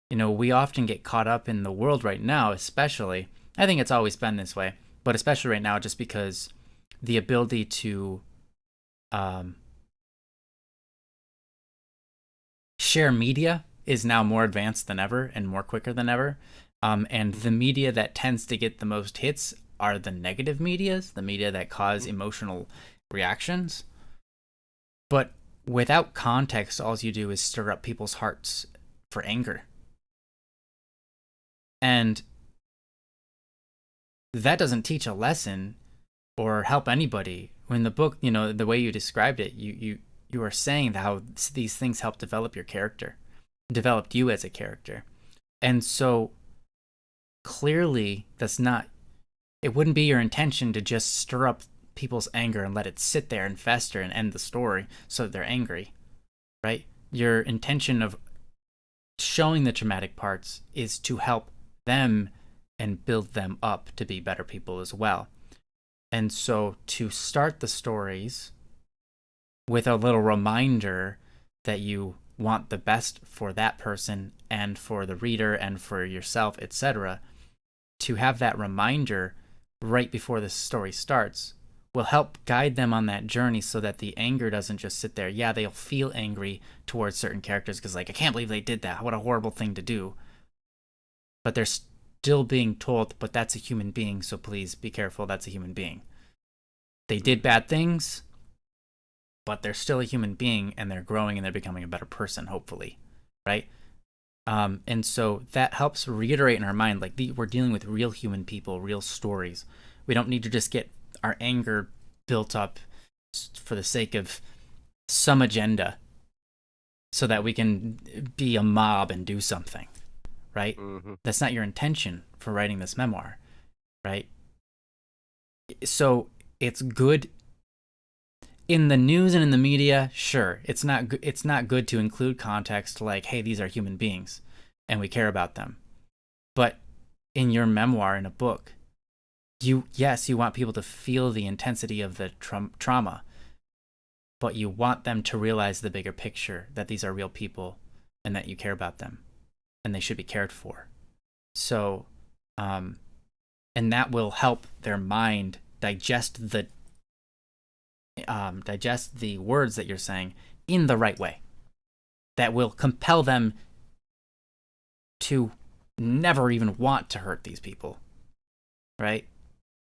You know, we often get caught up in the world right now, especially, I think it's always been this way, but especially right now, just because the ability to share media is now more advanced than ever and more quicker than ever. And the media that tends to get the most hits are the negative medias, the media that cause emotional reactions. But without context, all you do is stir up people's hearts for anger. And that doesn't teach a lesson or help anybody. When the book, you know, the way you described it, you are saying how these things help develop your character, developed you as a character. And so clearly it wouldn't be your intention to just stir up people's anger and let it sit there and fester and end the story so that they're angry, right? Your intention of showing the traumatic parts is to help them and build them up to be better people as well. And so to start the stories with a little reminder that you want the best for that person and for the reader and for yourself, etc., to have that reminder right before the story starts will help guide them on that journey so that the anger doesn't just sit there. Yeah, they'll feel angry towards certain characters because, like, I can't believe they did that. What a horrible thing to do. But they're still being told, but that's a human being, so please be careful, that's a human being. They did bad things, but they're still a human being, and they're growing and they're becoming a better person, hopefully, right? And so that helps reiterate in our mind, like, we're dealing with real human people, real stories. We don't need to just get our anger built up for the sake of some agenda so that we can be a mob and do something, right? Mm-hmm. That's not your intention for writing this memoir, right? So it's good in the news and in the media. Sure, it's not good to include context like, hey, these are human beings and we care about them. But in your memoir, in a book, yes, you want people to feel the intensity of the trauma, but you want them to realize the bigger picture, that these are real people and that you care about them and they should be cared for. So, and that will help their mind digest the words that you're saying in the right way. That will compel them to never even want to hurt these people, right?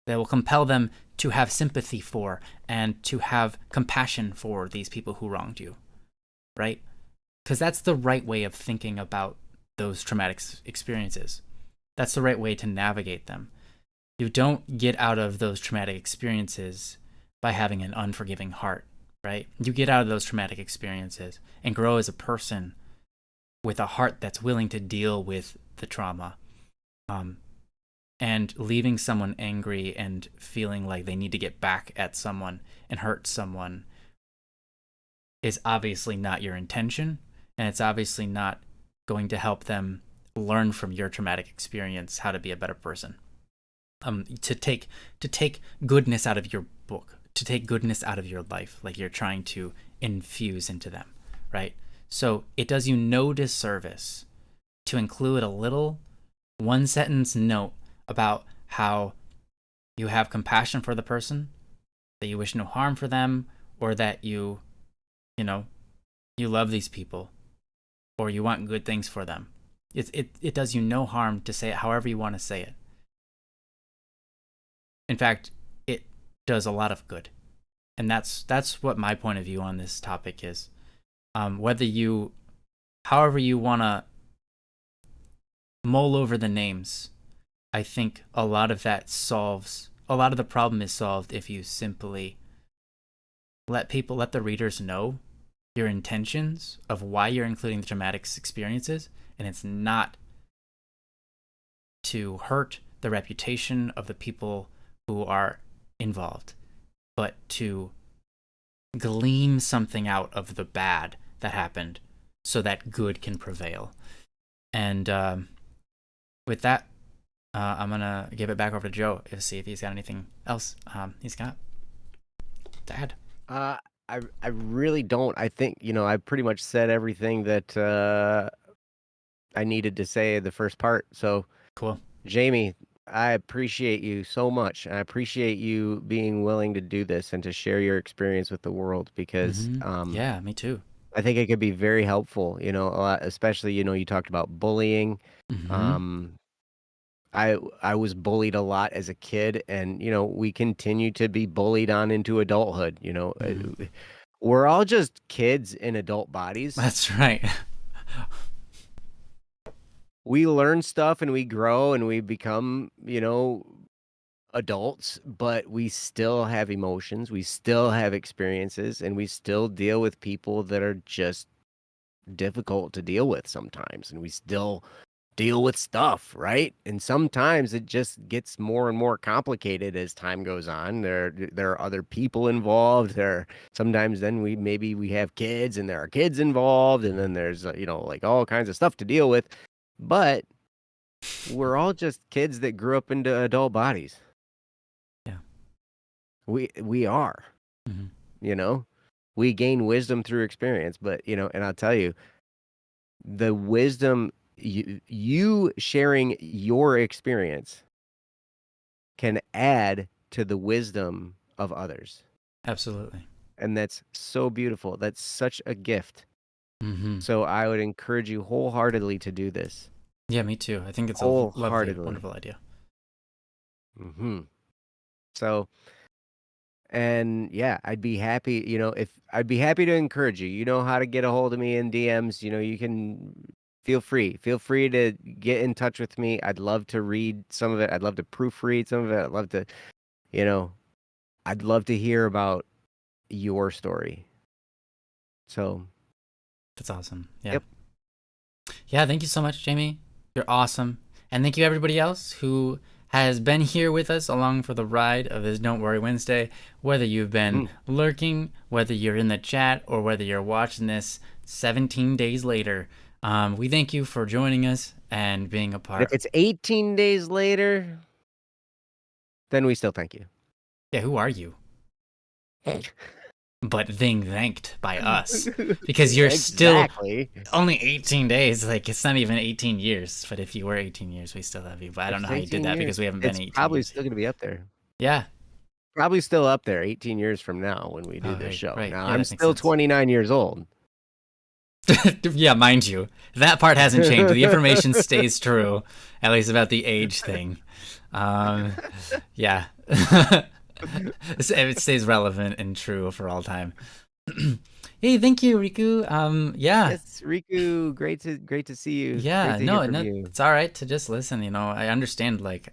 That will compel them to have sympathy for and to have compassion for these people who wronged you, right? Because that's the right way of thinking about those traumatic experiences. That's the right way to navigate them. You don't get out of those traumatic experiences by having an unforgiving heart, right? You get out of those traumatic experiences and grow as a person with a heart that's willing to deal with the trauma. And leaving someone angry and feeling like they need to get back at someone and hurt someone is obviously not your intention, and it's obviously not going to help them learn from your traumatic experience how to be a better person. To take goodness out of your book, to take goodness out of your life, like you're trying to infuse into them, right? So it does you no disservice to include a little one-sentence note about how you have compassion for the person, that you wish no harm for them, or that you love these people, or you want good things for them. It does you no harm to say it however you want to say it. In fact, it does a lot of good. And that's what my point of view on this topic is. However you want to mull over the names, I think a lot of the problem is solved if you simply let the readers know your intentions of why you're including the traumatic experiences, and it's not to hurt the reputation of the people who are involved, but to glean something out of the bad that happened so that good can prevail. And with that, I'm going to give it back over to Joe to see if he's got anything else he's got to add. I really don't. I think, I pretty much said everything that I needed to say in the first part. So, cool. Jamie, I appreciate you so much. I appreciate you being willing to do this and to share your experience with the world because, yeah, me too. I think it could be very helpful, a lot, especially, you talked about bullying. I was bullied a lot as a kid, and we continue to be bullied on into adulthood. We're all just kids in adult bodies. That's right. We learn stuff and we grow and we become, adults, but we still have emotions, we still have experiences, and we still deal with people that are just difficult to deal with sometimes, and we still deal with stuff, right? And sometimes it just gets more and more complicated as time goes on. There are other people involved. Sometimes then we have kids and there are kids involved, and then there's like all kinds of stuff to deal with. But we're all just kids that grew up into adult bodies. Yeah. We are. We gain wisdom through experience, but and I'll tell you, the wisdom you sharing your experience can add to the wisdom of others. Absolutely. And that's so beautiful. That's such a gift. So I would encourage you wholeheartedly to do this. Yeah, me too. I think it's a lovely, wonderful idea. So, and yeah, I'd be happy, I'd be happy to encourage you. You know how to get a hold of me in DMs. You can feel free to get in touch with me. I'd love to read some of it. I'd love to proofread some of it. I'd love to, I'd love to hear about your story. So that's awesome. Yeah. Yep. Yeah. Thank you so much, Jamie. You're awesome. And thank you everybody else who has been here with us along for the ride of this Don't Worry Wednesday, whether you've been lurking, whether you're in the chat, or whether you're watching this 17 days later. We thank you for joining us, and being a And part. if it's 18 days later, then we still thank you. Yeah, who are you? But being thanked by us, because you're still only 18 days. Like, it's not even 18 years. But if you were 18 years, we still love you. But I don't know how you did that years, because we haven't been it's 18 probably years. still going to be up there. Yeah. Probably still up there 18 years from now when we do this show. Right. Now, Yeah, I'm still 29 years old. Yeah, mind you, that part hasn't changed. The information stays true, at least about the age thing. Yeah. It stays relevant and true for all time. Hey, thank you, Riku. Yeah. Yes, Riku, great to see you. Yeah, great to no, hear from you. It's all right to just listen. You know, I understand. Like,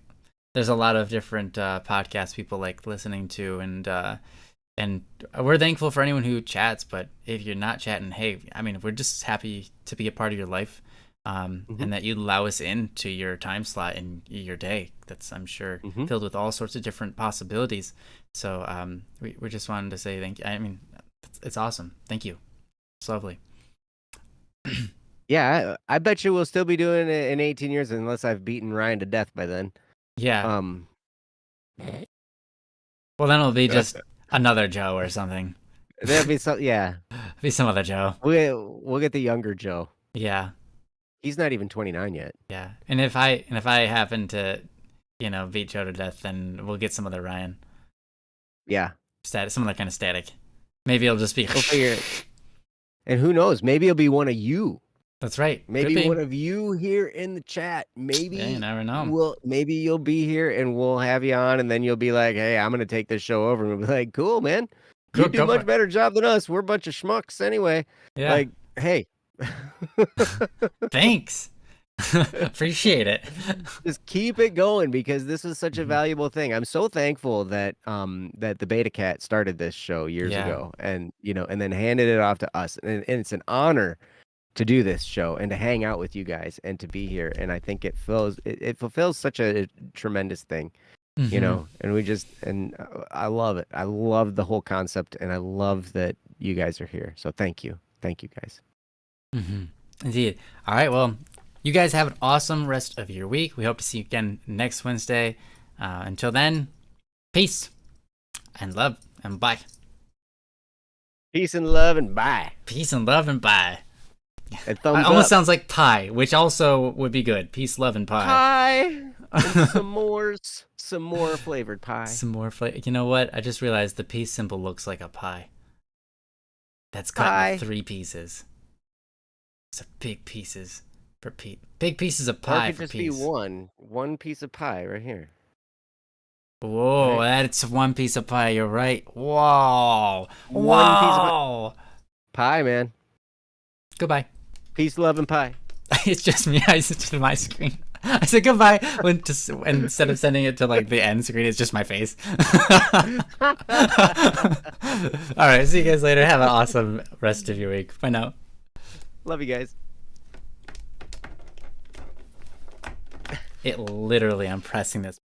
there's a lot of different podcasts people like listening to, and we're thankful for anyone who chats. But if you're not chatting, hey, I mean, we're just happy to be a part of your life, and that you allow us into your time slot and your day. That's, I'm sure, filled with all sorts of different possibilities. So we just wanted to say thank you. I mean, it's awesome. Thank you. It's lovely. Yeah, I bet you we'll still be doing it in 18 years unless I've beaten Ryan to death by then. Yeah. Well, then it'll be just another Joe or something. There'll be some, yeah. Be some other Joe. We'll get the younger Joe. Yeah. He's not even 29 yet. Yeah. And if I happen to, beat Joe to death, then we'll get some other Ryan. Yeah. Some other kind of static. Maybe it'll just be. We'll figure it. And who knows? Maybe it'll be one of you. That's right. Maybe one of you here in the chat. Maybe you never know. Maybe you'll be here and we'll have you on, and then you'll be like, "Hey, I'm gonna take this show over." And we'll be like, "Cool, man. You do a much better job than us. We're a bunch of schmucks anyway." Yeah. Like, hey. Thanks. Appreciate it. Just keep it going, because this is such a valuable thing. I'm so thankful that that the Beta Cat started this show years ago, and and then handed it off to us. And it's an honor to do this show and to hang out with you guys and to be here. And I think it fulfills such a tremendous thing, and I love it. I love the whole concept, and I love that you guys are here. So thank you guys. Indeed. All right, well, you guys have an awesome rest of your week. We hope to see you again next Wednesday. Until then, peace and love and bye. Peace and love and bye. Peace and love and bye. And thumbs it almost up. sounds like pie, which also would be good. Peace, love, and pie. Pie. And some more flavored pie. Some more flavor. You know what? I just realized the peace symbol looks like a pie. That's cut into 3 pieces. It's a big pieces for big pieces of pie. Or it could just be one piece of pie right here. Whoa, that's one piece of pie. You're right. Whoa, one piece of pie, man. Goodbye. Peace, love, and pie. It's just me. I said to my screen. I said goodbye instead of sending it to like the end screen. It's just my face. All right. See you guys later. Have an awesome rest of your week. Bye now. Love you guys. It literally, I'm pressing this.